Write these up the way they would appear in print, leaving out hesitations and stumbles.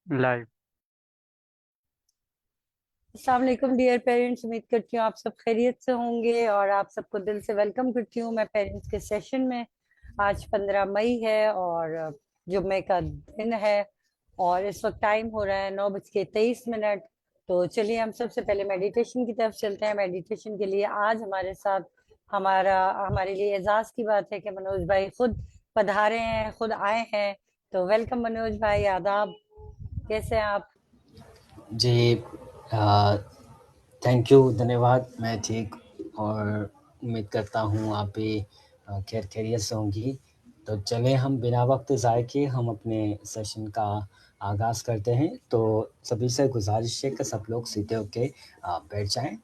Live. अस्सलाम वालेकुम dear parents. उम्मीद करती हूँ आप सब खैरियत से होंगे और आप सबको दिल से वेलकम करती हूँ मैं पेरेंट्स के सेशन में। आज 15 मई है और जुम्मे का दिन है और इस वक्त टाइम हो रहा है 9:23। तो चलिए हम सबसे पहले मेडिटेशन की तरफ चलते हैं। मेडिटेशन के लिए आज हमारे साथ हमारे लिए एजाज की बात है कि मनोज भाई खुद पधारे हैं, खुद आए हैं। तो वेलकम मनोज भाई, आदाब, कैसे हैं आप? जी, थैंक यू, धन्यवाद। मैं ठीक और उम्मीद करता हूँ आप भी खैरियत से होंगी। तो चलें हम बिना वक्त ज़ाय किए हम अपने सेशन का आगाज़ करते हैं। तो सभी से गुजारिश है कि सब लोग सीधे होके बैठ जाएं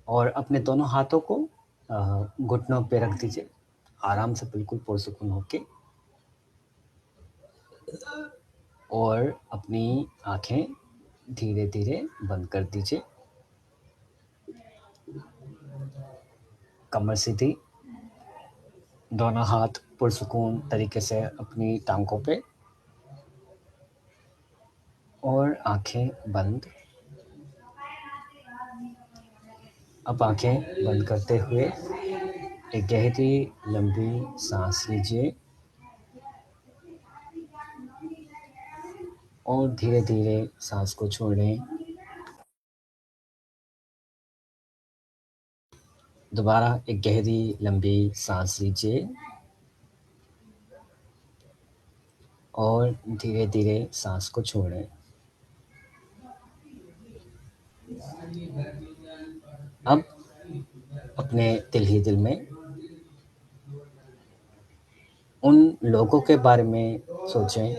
और अपने दोनों हाथों को घुटनों पे रख दीजिए, आराम से बिल्कुल पुरसुकून होके, और अपनी आँखें धीरे-धीरे बंद कर दीजिए। कमर सीधी, दोनों हाथ पुरसुकून तरीके से अपनी टांगों पे और आँखें बंद। अब आँखें बंद करते हुए एक गहरी लंबी सांस लीजिए और धीरे-धीरे सांस को छोड़ें। दोबारा एक गहरी लंबी सांस लीजिए और धीरे-धीरे सांस को छोड़ें। अब अपने दिल ही दिल में उन लोगों के बारे में सोचें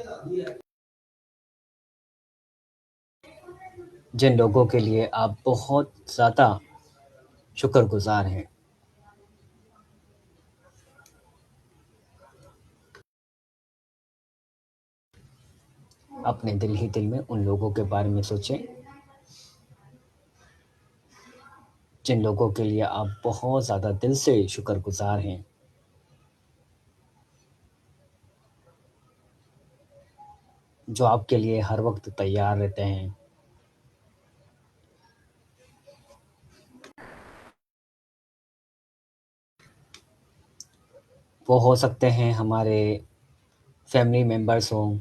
जिन लोगों के लिए आप बहुत ज़्यादा शुक्रगुज़ार हैं। अपने दिल ही दिल में उन लोगों के बारे में सोचें जिन लोगों के लिए आप बहुत ज़्यादा दिल से शुक्रगुज़ार हैं। जो आपके लिए हर वक़्त तैयार रहते हैं। वो हो सकते हैं हमारे फैमिली मेंबर्स हों,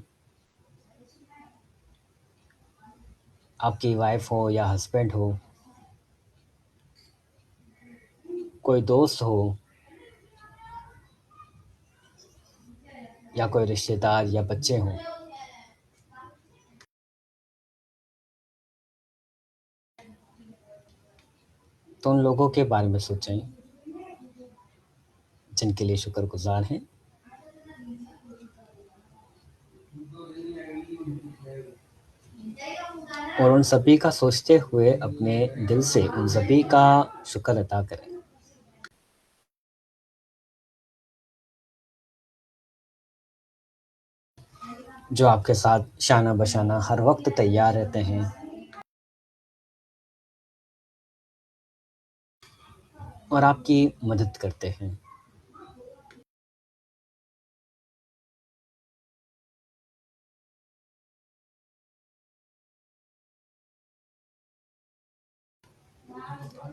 आपकी वाइफ़ हो या हस्बैंड हो, कोई दोस्त हो या कोई रिश्तेदार या बच्चे हों। तो उन लोगों के बारे में सोचें जिनके लिए शुक्रगुज़ार हैं। और उन सभी का सोचते हुए अपने दिल से उन सभी का शुक्र अदा करें। जो आपके साथ शाना बशाना हर वक़्त तैयार रहते हैं। और आपकी मदद करते हैं।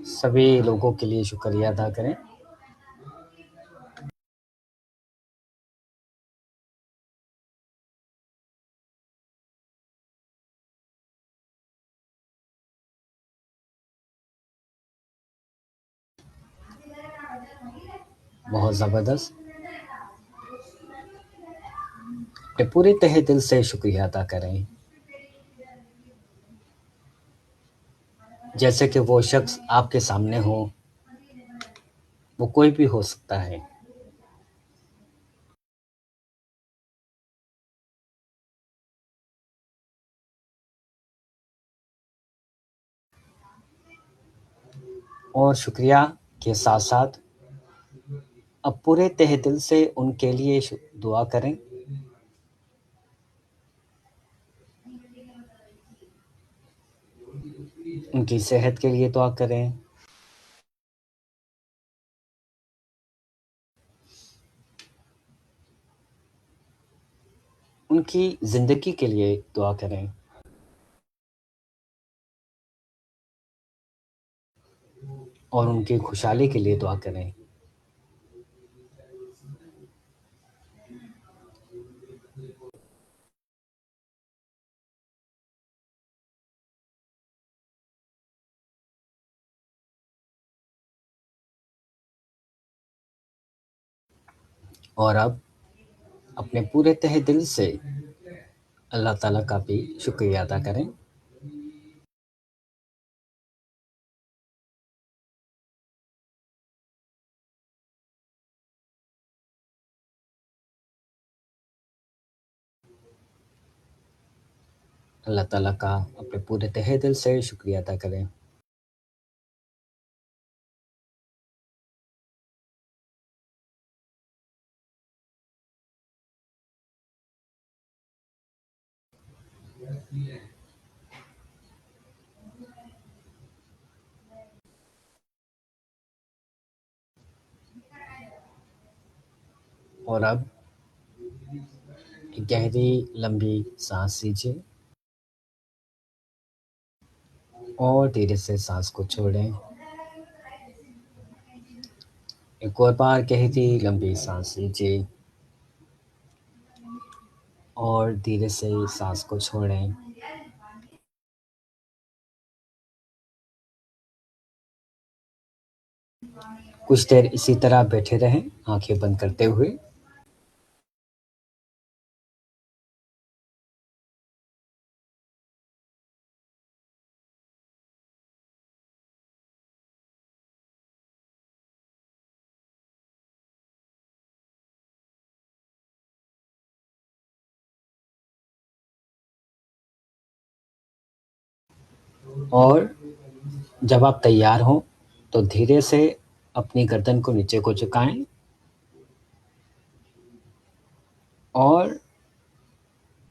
सभी लोगों के लिए शुक्रिया अदा करें। बहुत ज़बरदस्त। अपने पूरे तहे दिल से शुक्रिया अदा करें। जैसे कि वो शख्स आपके सामने हो, वो कोई भी हो सकता है। और शुक्रिया के साथ-साथ अब पूरे तहे दिल से उनके लिए दुआ करें। उनकी सेहत के लिए दुआ करें। उनकी ज़िंदगी के लिए दुआ करें। और उनकी खुशहाली के लिए दुआ करें। और अब अपने पूरे तहे दिल से अल्लाह ताला का भी शुक्रिया अदा करें। अल्लाह ताला का अपने पूरे तहे दिल से शुक्रिया अदा करें। और अब एक गहरी लंबी सांस लीजिए और धीरे से सांस को छोड़ें। एक और बार गहरी लंबी सांस लीजिए और धीरे से सांस को छोड़ें। कुछ देर इसी तरह बैठे रहें, आंखें बंद करते हुए। और जब आप तैयार हों तो धीरे से अपनी गर्दन को नीचे को झुकाएं और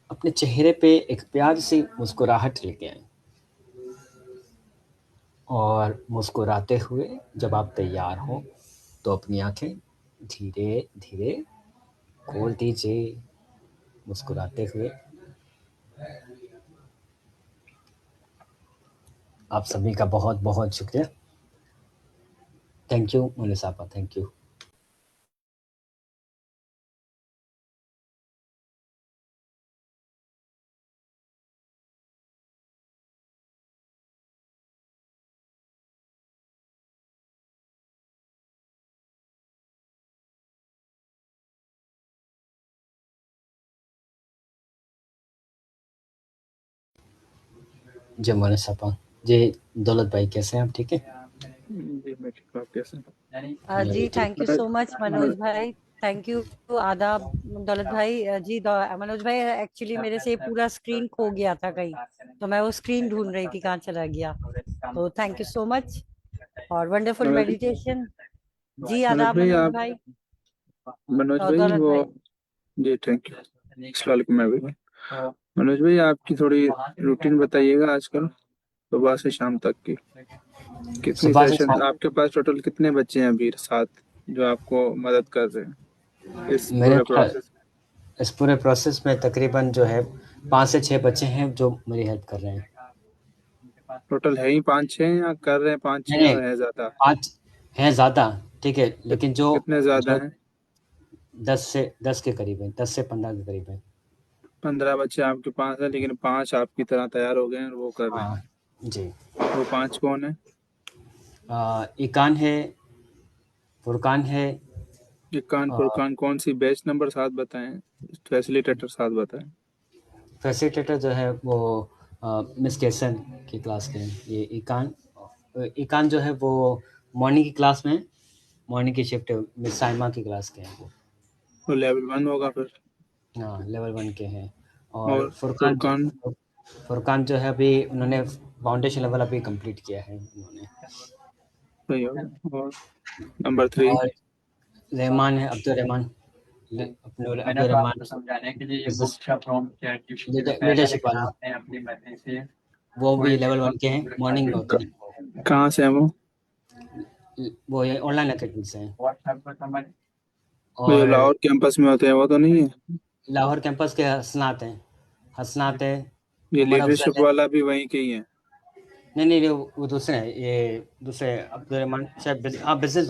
अपने चेहरे पे एक प्यारी सी मुस्कुराहट लेके आएं। और मुस्कुराते हुए जब आप तैयार हों तो अपनी आंखें धीरे धीरे खोल दीजिए मुस्कुराते हुए। आप सभी का बहुत बहुत शुक्रिया। थैंक यू मोनिसा आपा, थैंक यू। जी मोनिसा आपा, जी दौलत भाई कैसे हैं आप, ठीक है? जी मैं ठीक हूँ, आप कैसे हैं? मैं जी भी ठीक। Thank you so much Manoj भाई। Thank you. आदाब दौलत भाई। जी मनोज भाई, एक्चुअली मेरे से पूरा स्क्रीन खो गया था कहीं, तो मैं वो स्क्रीन ढूंढ रही थी कहाँ चला गया। तो थैंक यू सो मच और वंडरफुल मनोज मेडिटेशन। जी मनोज आदाब भाई मनोज आप भाई मनोज और भाई दौलत वो भाई। जी थैंक यू। अस्सलाम वालेकुम मैं भी मनोज भाई आपकी थोड़ी रूटीन बताइएगा आजकल सुबह से शाम तक की। कितनी सुबह से सेशन शाम आपके पास, टोटल कितने बच्चे हैं अभी साथ जो आपको मदद कर रहे हैं इस मेरे पूरे प्रोसेस? इस पूरे प्रोसेस में तकरीबन जो है 5 से 6 बच्चे हैं जो मेरी हेल्प कर रहे हैं। टोटल है ही 5-6 या कर रहे हैं 5-6 नहीं, और है ज्यादा? 5 हैं ज़्यादा, ठीक है, लेकिन जो कितने ज्यादा जो हैं? 10 के करीब है, 10 से 15 के करीब है। 15 बच्चे आपके पास है, लेकिन 5 आपकी तरह तैयार हो गए हैं और वो कर रहे हाँ हैं। जी। वो 5 कौन है? इकान है, फुरकान है। इक्कान फुरकान कौन सी बैच नंबर साथ बताएं, फैसिलिटेटर साथ बताएं। फैसिलिटेटर जो है वो मिस केसन की क्लास के हैं। ये इकान जो है वो मॉर्निंग की क्लास में, मॉर्निंग की शिफ्ट मिस साइमा की क्लास के हैं वो। वो लेवल 1 होगा फिर। हाँ, लेवल 1 के हैं। और और फुरकान? फुरकान जो है अभी उन्होंने फाउंडेशन लेवल अभी कंप्लीट किया है उन्होंने। सही होगा। और नंबर 3? और रहमान है, अब्दुल रहमान। अपने अब्दुल रहमान समझाने के लिए ये बुक का प्रॉम्प्ट चैट जीपीटी पे पहले लीडरशिप लिखा वाला, आपने अपनी मर्जी से। वो भी लेवल 1 के हैं, मॉर्निंग में होते हैं। कहाँ से है वो? वो ये ऑनलाइन अकेडमी से हैं। व्हाट्सएप पर समझ। वो जो और लाहौर कैंपस में होते हैं वो तो नहीं है? लाहौर कैंपस के हसनात हैं, हसनात है, ये उमर अफजल लीडरशिप है। वाला भी वहीं के ही है? नहीं नहीं वो दूसरे हैं, ये दूसरे अब्दुलरहमान शायद, हाँ बिजनेस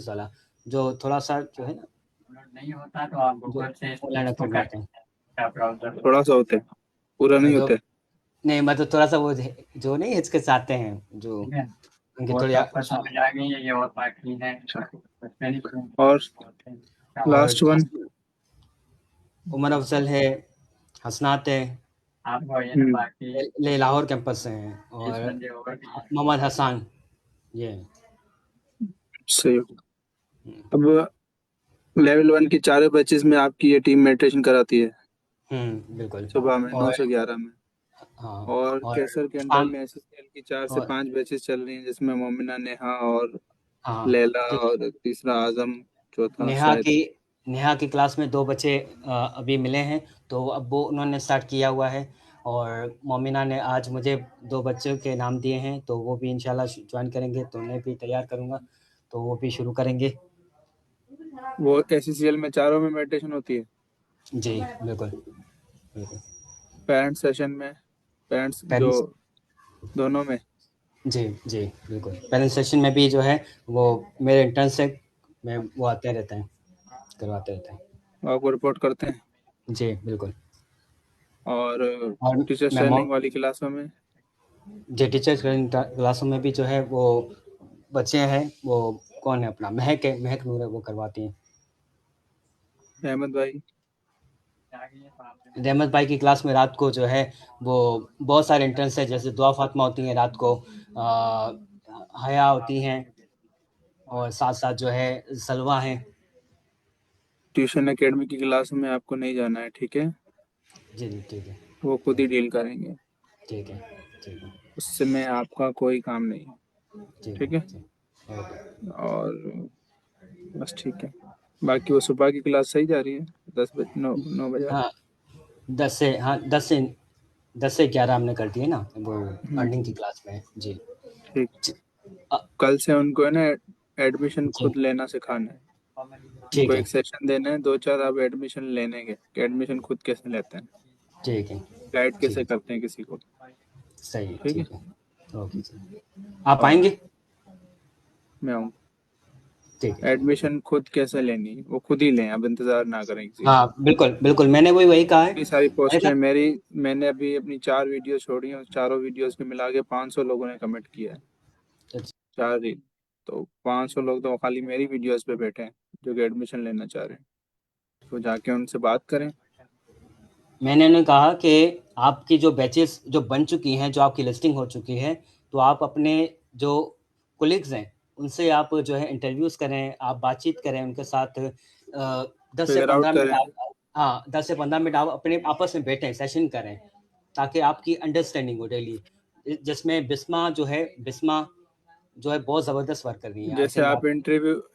वाला जो थोड़ा सा जो है ना, नहीं होता तो आप जो गूगल से ऑनलाइन इसको अकाउंट कर बनाते हैं। सकते हैं ब्राउजर। थोड़ा सा होते हैं, पूरा नहीं जो होते? नहीं मतलब थोड़ा सा वो जो नहीं हिचकिचाते हैं, जो ठीक है, उनकी वो थोड़ी तो आपको समझ आ गई है, ये और बाकी है उसमें नहीं और और लास्ट वन? उमर अफजल है, हसनात है, आपको ये ना बाकी ले लाहौर कैंपस से हैं, 20 और बंदे और भी हैं। मोहम्मद हसन ये हैं। सही हो। अब लेवल 1 की चारों बैचेस में आपकी ये टीम मेडिटेशन कराती है बिल्कुल। सुबह में 9 और से 11 में। हाँ और और कैसर के अंडर शाम में एसएसएल की 4 से और 5 बैचेस चल रही हैं, जिसमें मोमिना, नेहा और हाँ लैला, ठीक है। और तीसरा आजम, चौथा नेहा शायद। की नेहा की क्लास में 2 बच्चे अभी मिले हैं, तो अब वो उन्होंने स्टार्ट किया हुआ है, और मोमिना ने आज मुझे 2 बच्चों के नाम दिए हैं, तो वो भी इंशाल्लाह जॉइन करेंगे, तो उन्हें भी तैयार करूँगा, तो वो भी शुरू करेंगे। वो एसएसएल में चारों में मेडिटेशन होती है? जी, बिल्कुल, बिल्कुल। पेरेंट्स सेशन में, पेरेंट्स जो पेरेंट्स दोनों में? जी, जी, बिल्कुल। पेरेंट्स सेशन में भी जो है वो मेरे इंटर्नशिप में वो आते रहते हैं, करवाते रहते हैं। आपको रिपोर्ट करते हैं? जी, बिल्कुल। और और टीचर्स मैं मो ट्रेनिंग वाली क्लासों में? जी, टीचर्स ट्रेनिंग क्लासों में भी जो है वो बच्चे हैं, वो कौन है अपना महक है, महक नूर है, वो करवाती हैं। अहमद भाई? रहमत भाई की क्लास में रात को जो है वो बहुत सारे इंटर्न्स हैं, जैसे दुआ फातिमा होती हैं रात को, हया होती हैं, और साथ-साथ जो है सलवा हैं। ट्यूशन एकेडमी की क्लास में आपको नहीं जाना है, ठीक है? जी, जी, ठीक है, वो खुद ही डील करेंगे, ठीक है, ठीक है, उससे में आपका कोई काम नहीं है, ठीक ठीक है, है? ठीक। ओके। और बस ठीक है। बाकी वो सुबह की क्लास सही जा रही है? 10 बजे, 9 बजे? हाँ, 10 से 11 हमने कर दिए ना, वो हम्म, अर्निंग की क्लास में। जी। ठीक। जी, अ, कल से उनको है ना एडमिशन जी, खुद लेना सिखाना है। उनको ठीक है, एक सेशन देना है, 2-4 आप एडमिशन लेने के कि एडमिशन खुद कैसे लेते हैं, ठीक है, गाइड ठीक कैसे है, करते हैं किसी को, सही है, ठीक है? ठीक है। ओके जी। आप और आएँगे? मैं आऊँ? ठीक है। एडमिशन खुद कैसे लेनी है वो खुद ही लें, अब इंतजार ना करें किसी का। हाँ, बिल्कुल, बिल्कुल, मैंने वही कहा है। इतनी सारी मैंने पोस्टें कहा मेरी, मैंने अभी अपनी 4 वीडियो छोड़ी हैं, उस चारों वीडियोस के मिला के 500 लोगों ने कमेंट किया है, अच्छा, 4 रील। तो 500 लोग तो खाली मेरी वीडियोस पे बैठे हैं जो कि एडमिशन लेना चाह रहे हैं, तो जाके उनसे बात करें। मैंने उन्हें कहा कि आपकी जो बैचेज़ जो बन चुकी हैं, जो आपकी लिस्टिंग हो चुकी है, तो आप अपने जो कोलीग्स हैं, उनसे आप जो है इंटरव्यूज़ करें, आप बातचीत करें उनके साथ, 10 से फिगर आउट 15 मिनट करें। आप, हाँ, 10 से 15 मिनट आप अपने आपस में बैठें, सेशन करें, ताकि आपकी अंडरस्टैंडिंग हो डेली। जिसमें बिस्मा जो है बहुत ज़बरदस्त वर्क कर रही हैं, आई थिंक आप,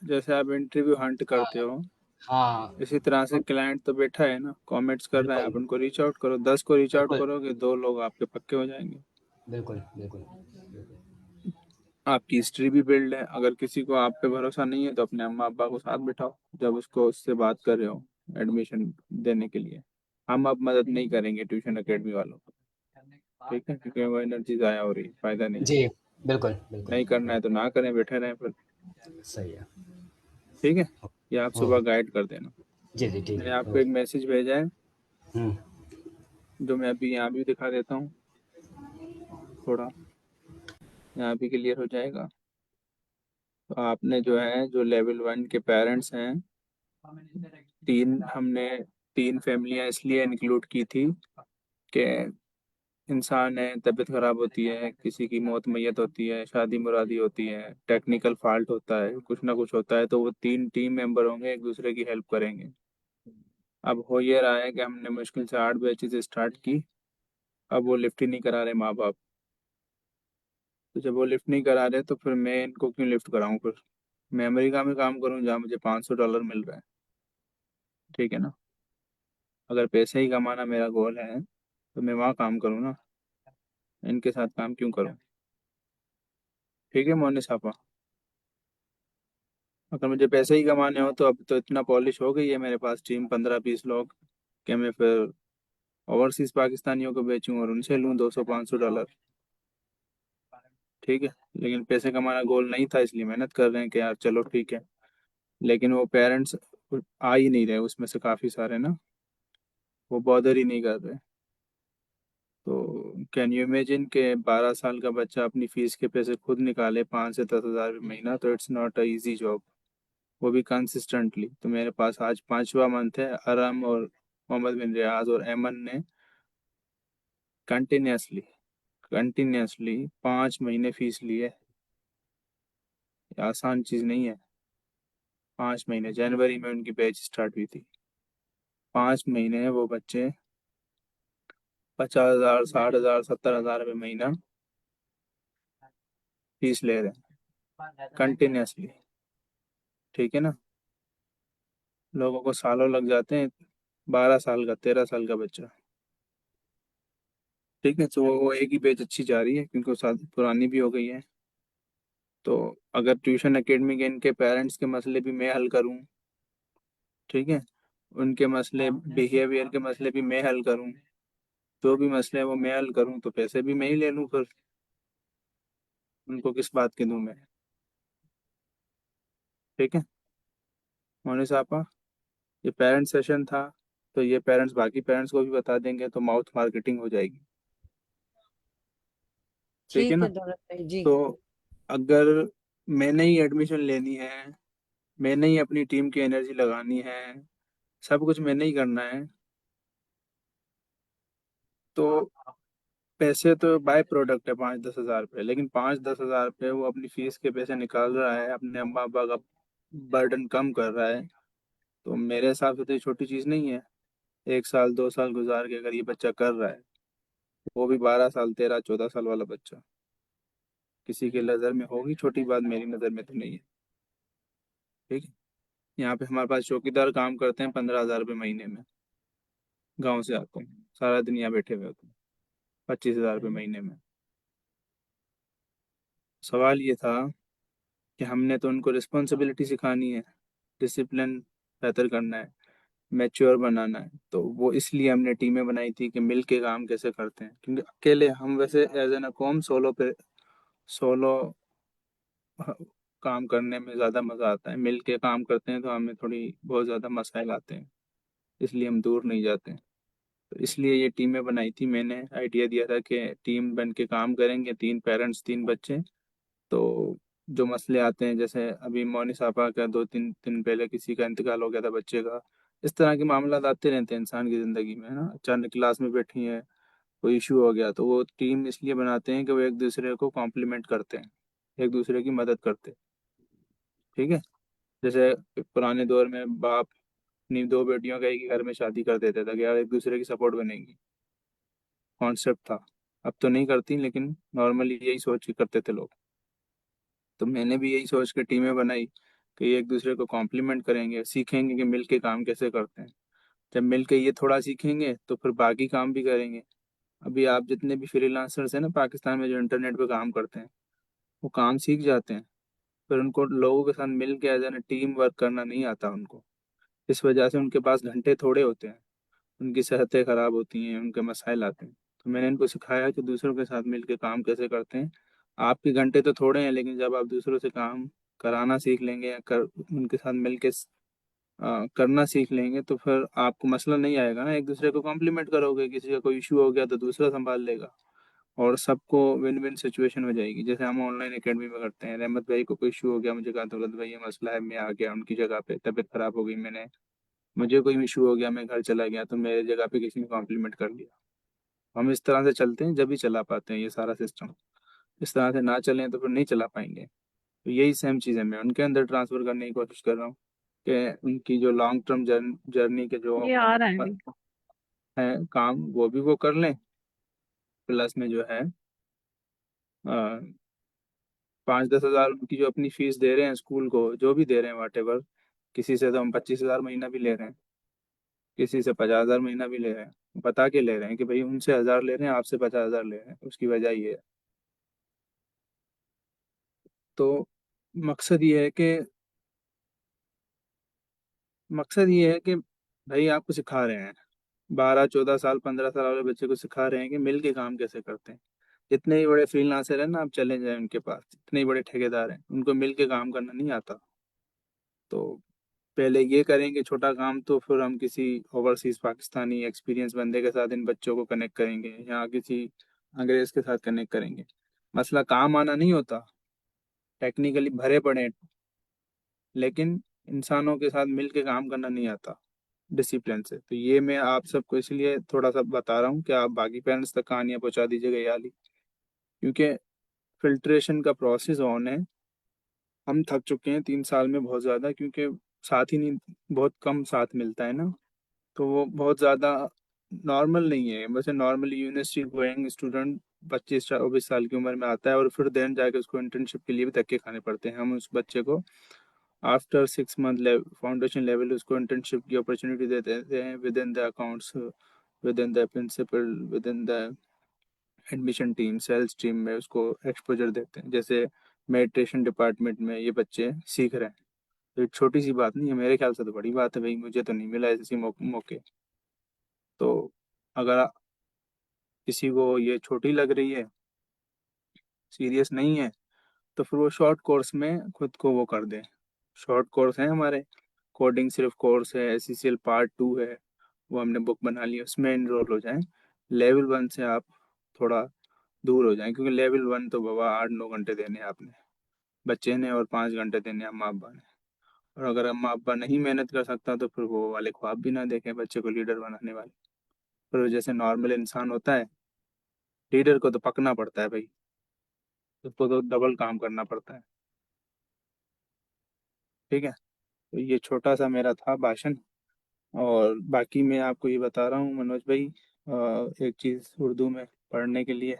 जैसे आप इंटरव्यू हंट हाँ, करते हो, हाँ, इसी तरह से क्लाइंट तो बैठा है ना, कमेंट्स कर रहे हैं, बिल्कुल, आप उनको रीच आउट करो। 10 को रीच आउट बिल्कुल, करोगे, 2 लोग आपके पक्के हो जाएंगे। बिल्कुल, बिल्कुल, बिल्कुल। आपकी हिस्ट्री भी बिल्ड है। अगर किसी को आप पे भरोसा नहीं है तो अपने अम्मा अब्बा को साथ बिठाओ जब उसको उससे बात कर रहे हो एडमिशन देने के लिए। हम अब मदद नहीं करेंगे ट्यूशन एकेडमी वालों को, ठीक है? क्योंकि वो एनर्जी ज़ाया हो रही है, फायदा नहीं है। जी, बिल्कुल, बिल्कुल, नहीं करना बिल्कुल, है तो ना करें, बैठे रहें फिर, सही है। ठीक है? या आप सुबह ओके, गाइड कर देना। जी, जी, ठीक मैंने है, आपको एक ओके। मैसेज भेजा है, हुँ, जो मैं अभी यहाँ भी दिखा देता हूँ, थोड़ा यहाँ भी क्लियर हो जाएगा। तो आपने जो है, जो लेवल 1 के पेरेंट्स हैं, हमने 3 फैमिलियाँ इसलिए इंक्लूड की थी कि इंसान है, तबीयत खराब होती है, किसी की मौत मैयत होती है, शादी मुरादी होती है, टेक्निकल फॉल्ट होता है, कुछ ना कुछ होता है, तो वो 3 टीम मेंबर होंगे, एक दूसरे की हेल्प करेंगे। अब हो ये रहा है कि हमने मुश्किल से 8 बैचेज स्टार्ट की, अब वो लिफ्ट ही नहीं करा रहे माँ बाप। तो जब वो लिफ्ट नहीं करा रहे तो फिर मैं इनको क्यों लिफ्ट कराऊं? फिर मैं अमेरिका में काम करूं जहाँ मुझे $500 मिल रहा है, ठीक है ना? अगर पैसे ही कमाना मेरा गोल है तो मैं वहाँ काम करूँ ना, इनके साथ काम क्यों करूँ? ठीक है मोनिस आपा? अगर मुझे पैसे ही कमाने हो तो अब तो इतना पॉलिश हो गई है मेरे पास टीम, 15-20 लोग, कि मैं फिर ओवरसीज पाकिस्तानियों को बेचूं और उनसे लूं 200-500 डॉलर। ठीक है, लेकिन पैसे कमाना गोल नहीं था, इसलिए मेहनत कर रहे हैं कि यार चलो ठीक है। लेकिन वो पेरेंट्स आ ही नहीं रहे उसमें से, काफ़ी सारे ना, वो बॉदर ही नहीं कर रहे। तो कैन यू इमेजिन के 12 साल का बच्चा अपनी फीस के पैसे खुद निकाले 5 से 10 हज़ार महीना, तो it's not a easy job, वो भी कंसिस्टेंटली। तो मेरे पास आज 5वां मंथ है, अरम और मोहम्मद बिन रियाज और एमन ने कंटिन्यूसली कंटिन्यूसली 5 महीने फीस ली है। ये आसान चीज़ नहीं है। 5 महीने, जनवरी में उनकी बैच स्टार्ट हुई थी। 5 महीने वो बच्चे 50,000, 60,000, 70,000 रुपये महीना फीस ले रहे हैं कंटिन्यूसली। ठीक है ना, लोगों को सालों लग जाते हैं, 12 साल का, 13 साल का बच्चा। ठीक है, तो वो एक ही बैच अच्छी जा रही है क्योंकि वो साथ पुरानी भी हो गई है। तो अगर ट्यूशन एकेडमी के इनके पेरेंट्स के मसले भी मैं हल करूं, ठीक है, उनके मसले, बिहेवियर के मसले भी मैं हल करूं, जो भी मसले हैं वो मैं हल करूं, तो पैसे भी मैं ही ले लूं फिर, उनको किस बात के दूं मैं। ठीक है मोनी साहब, ये पेरेंट्स सेशन था, तो ये पेरेंट्स बाकी पेरेंट्स को भी बता देंगे तो माउथ मार्केटिंग हो जाएगी। ठीक है ठीक ना। है दौलत भाई जी। तो अगर मैंने ही एडमिशन लेनी है, मैंने ही अपनी टीम की एनर्जी लगानी है, सब कुछ मैंने ही करना है, तो पैसे तो बाय प्रोडक्ट है 5-10 हज़ार रुपये, लेकिन 5-10 हज़ार रुपये वो अपनी फीस के पैसे निकाल रहा है, अपने अम्मा अब्बा का बर्डन कम कर रहा है। तो मेरे हिसाब से तो ये छोटी चीज़ नहीं है। 1 साल 2 साल गुजार के अगर ये बच्चा कर रहा है, वो भी 12 साल, 13-14 साल वाला बच्चा, किसी के नज़र में होगी छोटी बात, मेरी नज़र में तो नहीं है। ठीक है, यहाँ पे हमारे पास चौकीदार काम करते हैं 15,000 रुपये महीने में, गाँव से आते हैं, सारा दिन यहाँ बैठे हुए होते हैं, 25,000 रुपये महीने में। सवाल ये था कि हमने तो उनको रिस्पॉन्सिबिलिटी सिखानी है, डिसिप्लिन बेहतर करना है, मैच्योर बनाना है। तो वो इसलिए हमने टीमें बनाई थी कि मिल के काम कैसे करते हैं, क्योंकि अकेले हम वैसे एज एन अ कॉम सोलो काम करने में ज़्यादा मज़ा आता है, मिल के काम करते हैं तो हमें थोड़ी बहुत ज़्यादा मसाइल आते हैं, इसलिए हम दूर नहीं जाते हैं। तो इसलिए ये टीमें बनाई थी, मैंने आइडिया दिया था कि टीम बन के काम करेंगे, 3 पेरेंट्स 3 बच्चे। तो जो मसले आते हैं, जैसे अभी मोनी साहबा का 2-3 दिन पहले किसी का इंतकाल हो गया था बच्चे का, इस तरह के मामला आते रहते हैं इंसान की ज़िंदगी में, है ना। अचानक क्लास में बैठी है, कोई इशू हो गया, तो वो टीम इसलिए बनाते हैं कि वो एक दूसरे को कॉम्प्लीमेंट करते हैं, एक दूसरे की मदद करते हैं। ठीक है, जैसे पुराने दौर में बाप अपनी 2 बेटियों का एक ही घर में शादी कर देता था कि यार एक दूसरे की सपोर्ट बनेगी, कॉन्सेप्ट था। अब तो नहीं करती, लेकिन नॉर्मली यही सोच के करते थे लोग। तो मैंने भी यही सोच के टीमें बनाई कि एक दूसरे को कॉम्प्लीमेंट करेंगे, सीखेंगे कि मिल के काम कैसे करते हैं। जब मिल के ये थोड़ा सीखेंगे तो फिर बाकी काम भी करेंगे। अभी आप जितने भी फ्रीलांसर्स हैं ना पाकिस्तान में जो इंटरनेट पे काम करते हैं, वो काम सीख जाते हैं, फिर उनको लोगों के साथ मिल के एज एन टीम वर्क करना नहीं आता उनको। इस वजह से उनके पास घंटे थोड़े होते हैं, उनकी सेहतें खराब होती हैं, उनके मसाइल आते हैं। तो मैंने इनको सिखाया कि दूसरों के साथ मिलकर काम कैसे करते हैं। आपके घंटे तो थोड़े हैं, लेकिन जब आप दूसरों से काम कराना सीख लेंगे या उनके साथ मिलकर करना सीख लेंगे, तो फिर आपको मसला नहीं आएगा ना, एक दूसरे को कॉम्प्लीमेंट करोगे, किसी का कोई इशू हो गया तो दूसरा संभाल लेगा, और सबको विन विन सिचुएशन हो जाएगी। जैसे हम ऑनलाइन एकेडमी में करते हैं, रहमत भाई को कोई इशू हो गया, मुझे कहा दौलत भाई ये मसला है, मैं आ गया उनकी जगह पे, तबीयत खराब हो गई, मैंने, मुझे कोई इशू हो गया, मैं घर चला गया, तो मेरे जगह पे किसी ने कॉम्प्लीमेंट कर लिया। हम इस तरह से चलते हैं, जब भी चला पाते हैं ये सारा सिस्टम। इस तरह से ना चलें तो फिर नहीं चला पाएंगे। तो यही सेम चीज़ है, मैं उनके अंदर ट्रांसफर करने की कोशिश कर रहा हूँ कि उनकी जो लॉन्ग टर्म जर्नी के जो ये आ रहा है अभी। है काम, वो भी वो कर लें, प्लस में जो है 5-10 हज़ार उनकी जो अपनी फीस दे रहे हैं स्कूल को, जो भी दे रहे हैं वाट एवर, किसी से तो हम 25,000 महीना भी ले रहे हैं, किसी से 50,000 महीना भी ले रहे हैं, बता के ले रहे हैं कि भाई उनसे 1,000 ले रहे हैं, आपसे 50,000 ले रहे हैं, उसकी वजह ये है। तो मकसद ये है कि मकसद ये है कि भाई आपको सिखा रहे हैं, 12 14 साल 15 साल वाले बच्चे को सिखा रहे हैं कि मिल के काम कैसे करते हैं। जितने ही बड़े फ्रीलांसर हैं ना, आप चले जाएं उनके पास, जितने ही बड़े ठेकेदार हैं, उनको मिल के काम करना नहीं आता। तो पहले ये करेंगे छोटा काम, तो फिर हम किसी ओवरसीज पाकिस्तानी एक्सपीरियंस बंदे के साथ इन बच्चों को कनेक्ट करेंगे, या किसी अंग्रेज के साथ कनेक्ट करेंगे। मसला काम आना नहीं होता, टेक्निकली भरे पड़े हैं, लेकिन इंसानों के साथ मिल के काम करना नहीं आता डिसिप्लिन से। तो ये मैं आप सबको इसलिए थोड़ा सा बता रहा हूँ कि आप बाकी पेरेंट्स तक कहानियाँ पहुँचा दीजिएगा ये वाली, क्योंकि फिल्ट्रेशन का प्रोसेस ऑन है। हम थक चुके हैं 3 साल में बहुत ज़्यादा, क्योंकि साथ ही नहीं, बहुत कम साथ मिलता है ना, तो वो बहुत ज़्यादा नॉर्मल नहीं है। वैसे नॉर्मली यूनिवर्सिटी गोइंग स्टूडेंट 25 24 साल की उम्र में आता है, और फिर देन जाके उसको इंटर्नशिप के लिए भी धक्के खाने पड़ते हैं। हम उस बच्चे को आफ्टर 6 मंथ फाउंडेशन लेवल उसको इंटर्नशिप की अपॉर्चुनिटी दे देते हैं, within the accounts, within the principal, within the admission team, sales team में उसको एक्सपोजर देते हैं। जैसे मेडिटेशन डिपार्टमेंट में ये बच्चे सीख रहे हैं। तो ये छोटी सी बात नहीं है, मेरे ख्याल से तो बड़ी बात है भाई, मुझे तो नहीं मिला ऐसी मौके। तो अगर किसी को ये छोटी लग रही है, सीरियस नहीं है, तो फिर वो शॉर्ट कोर्स में खुद को वो कर दे। शॉर्ट कोर्स है हमारे, कोडिंग सिर्फ कोर्स है, एससीसीएल पार्ट 2 है, वो हमने बुक बना ली, उसमें इनरोल हो जाएं। लेवल 1 से आप थोड़ा दूर हो जाएं, क्योंकि लेवल 1 तो बाबा 8 9 घंटे देने हैं आपने बच्चे ने, और 5 घंटे देने हैं अम्मा अब्बा ने। और अगर अम्मा अब्बा नहीं मेहनत कर सकता, तो फिर वो वाले ख्वाब भी ना देखें बच्चे को लीडर बनाने वाले। फिर जैसे नॉर्मल इंसान होता है, लीडर को तो पकना पड़ता है भाई, उसको तो डबल काम करना पड़ता है। ठीक है, तो ये छोटा सा मेरा था भाषण। और बाकी मैं आपको ये बता रहा हूँ मनोज भाई, एक चीज़ उर्दू में पढ़ने के लिए।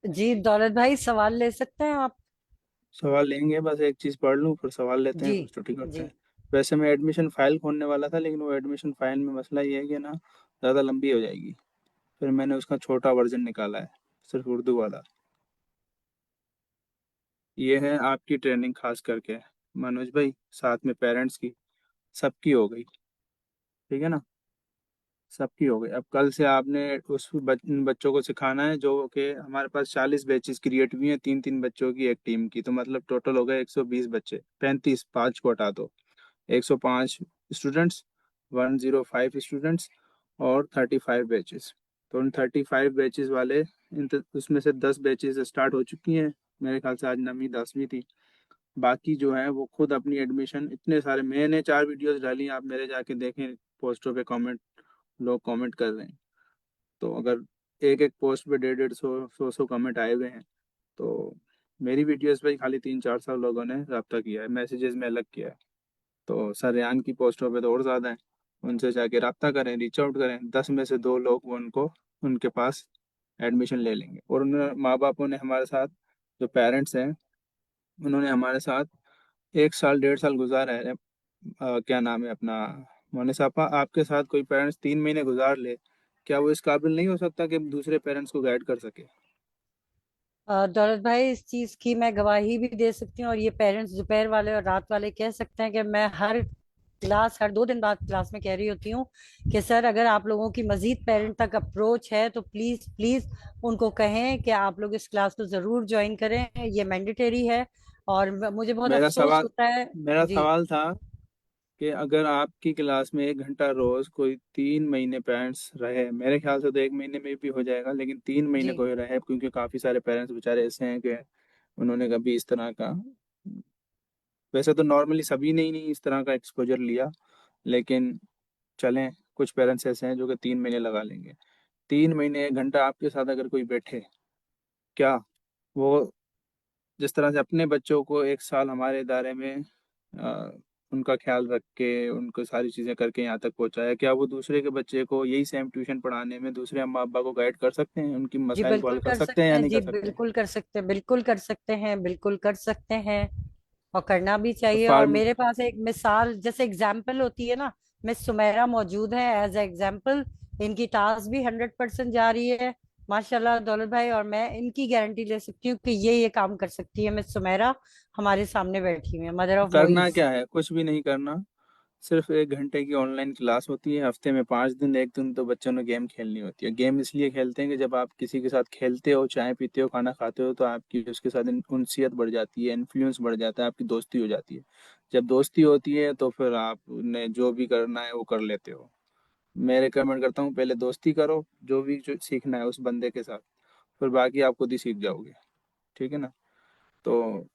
जी दौलत भाई, सवाल ले सकते हैं आप। सवाल लेंगे, बस एक चीज़ पढ़ लूँ फिर सवाल लेते हैं, जी कुछ छुट्टी करते जी। हैं। वैसे मैं एडमिशन फाइल खोलने वाला था, लेकिन वो एडमिशन फाइल में मसला ये है कि ना, ज़्यादा लंबी हो जाएगी। फिर मैंने उसका छोटा वर्जन निकाला है, सिर्फ उर्दू वाला। ये है आपकी ट्रेनिंग खास करके मनोज भाई, साथ में पेरेंट्स की, सबकी हो गई। ठीक है ना, सबकी हो गई। अब कल से आपने बच्चों को सिखाना है, जो कि हमारे पास 40 बैचेस क्रिएट हुई हैं, 3 3 बच्चों की एक टीम की, तो मतलब टोटल हो गए 120 बच्चे, 35, 5 को हटा दो, 105 स्टूडेंट्स, 105 स्टूडेंट्स, और 35 बैचेस। तो उन 35 बैचेस वाले, उसमें से 10 बैचेस स्टार्ट हो चुकी हैं, मेरे ख्याल से आज 9वीं 10वीं थी। बाकी जो है वो खुद अपनी एडमिशन, इतने सारे मैंने 4 वीडियोस डाली, आप मेरे जाके देखें, पोस्टों पे कमेंट, लोग कमेंट कर रहे हैं। तो अगर एक एक पोस्ट पे 150 100 कमेंट आए हुए हैं, तो मेरी वीडियोस पे खाली 3 4 साल लोगों ने रब्ता किया है, मैसेजेस में अलग किया है। तो सर रेहान की पोस्टों पे तो और ज़्यादा है। उनसे जाके रब्ता करें, रीच आउट करें, 10 में से 2 लोग वो उनको उनके पास एडमिशन ले लेंगे। और उन माँ बापों ने हमारे साथ, जो पेरेंट्स हैं, उन्होंने हमारे साथ 1 साल 1.5 साल गुजारा है। क्या नाम है अपना, मोने सापा, आपके साथ कोई पेरेंट्स 3 महीने गुजार ले, क्या वो इस काबिल नहीं हो सकता कि दूसरे पेरेंट्स को गाइड कर सके? दौलत भाई, इस चीज की मैं गवाही भी दे सकती हूँ, और ये पेरेंट्स दोपहर वाले और रात वाले कह सकते हैं कि मैं हर 2 दिन बाद क्लास में कह रही होती हूँ कि सर, अगर आप लोगों की मजीद पेरेंट तक अप्रोच है तो प्लीज प्लीज उनको कहें कि आप लोग इस क्लास को जरूर ज्वाइन करें, ये मैंडेटरी है। और मुझे बहुत मेरा अफसोस सवाल होता है। मेरा जी सवाल था कि अगर आपकी क्लास में 1 घंटा रोज कोई 3 महीने पेरेंट्स रहे, मेरे ख्याल से तो 1 महीने में भी हो जाएगा, लेकिन 3 महीने जी कोई रहे, क्योंकि काफ़ी सारे पेरेंट्स बेचारे ऐसे हैं कि उन्होंने कभी इस तरह का, वैसे तो नॉर्मली सभी ने ही नहीं इस तरह का एक्सपोजर लिया, लेकिन चलें, कुछ पेरेंट्स ऐसे हैं जो कि 3 महीने लगा लेंगे। 3 महीने 1 घंटा आपके साथ अगर कोई बैठे, क्या वो जिस तरह से अपने बच्चों को 1 साल हमारे इदारे में अ, उनका ख्याल रख के उनको सारी चीज़ें करके यहाँ तक पहुँचाया, क्या वो दूसरे के बच्चे को यही सेम ट्यूशन पढ़ाने में दूसरे अम्मा अब्बा को गाइड कर सकते हैं, उनकी जी मसाइल को बिल्कुल हल कर कर सकते हैं सकते या हैं, नहीं जी कर सकते? बिल्कुल कर सकते हैं, बिल्कुल कर सकते हैं, बिल्कुल कर सकते हैं। और करना भी तो चाहिए। और फार्म मेरे पास एक मिसाल जैसे एग्जाम्पल होती है ना, मिस सुमेरा मौजूद है एज एग्जाम्पल। इनकी टास्क भी 100% जा रही है माशाल्लाह दौलत भाई, और मैं इनकी गारंटी ले सकती हूँ कि ये काम कर सकती है। मिस सुमेरा हमारे सामने बैठी हुई है, मदर ऑफ करना मोइज। क्या है, कुछ भी नहीं करना। सिर्फ 1 घंटे की ऑनलाइन क्लास होती है, हफ्ते में 5 दिन। एक दिन तो बच्चों ने गेम खेलनी होती है। गेम इसलिए खेलते हैं कि जब आप किसी के साथ खेलते हो, चाय पीते हो, खाना खाते हो, तो आपकी उसके साथ उनसीयत बढ़ जाती है, इन्फ्लुएंस बढ़ जाता है, आपकी दोस्ती हो जाती है। जब दोस्ती होती है तो फिर आपने जो भी करना है वो कर लेते हो। मैं रिकमेंड करता हूँ पहले दोस्ती करो, जो सीखना है उस बंदे के साथ, फिर बाकी आप खुद ही सीख जाओगे। ठीक है ना। तो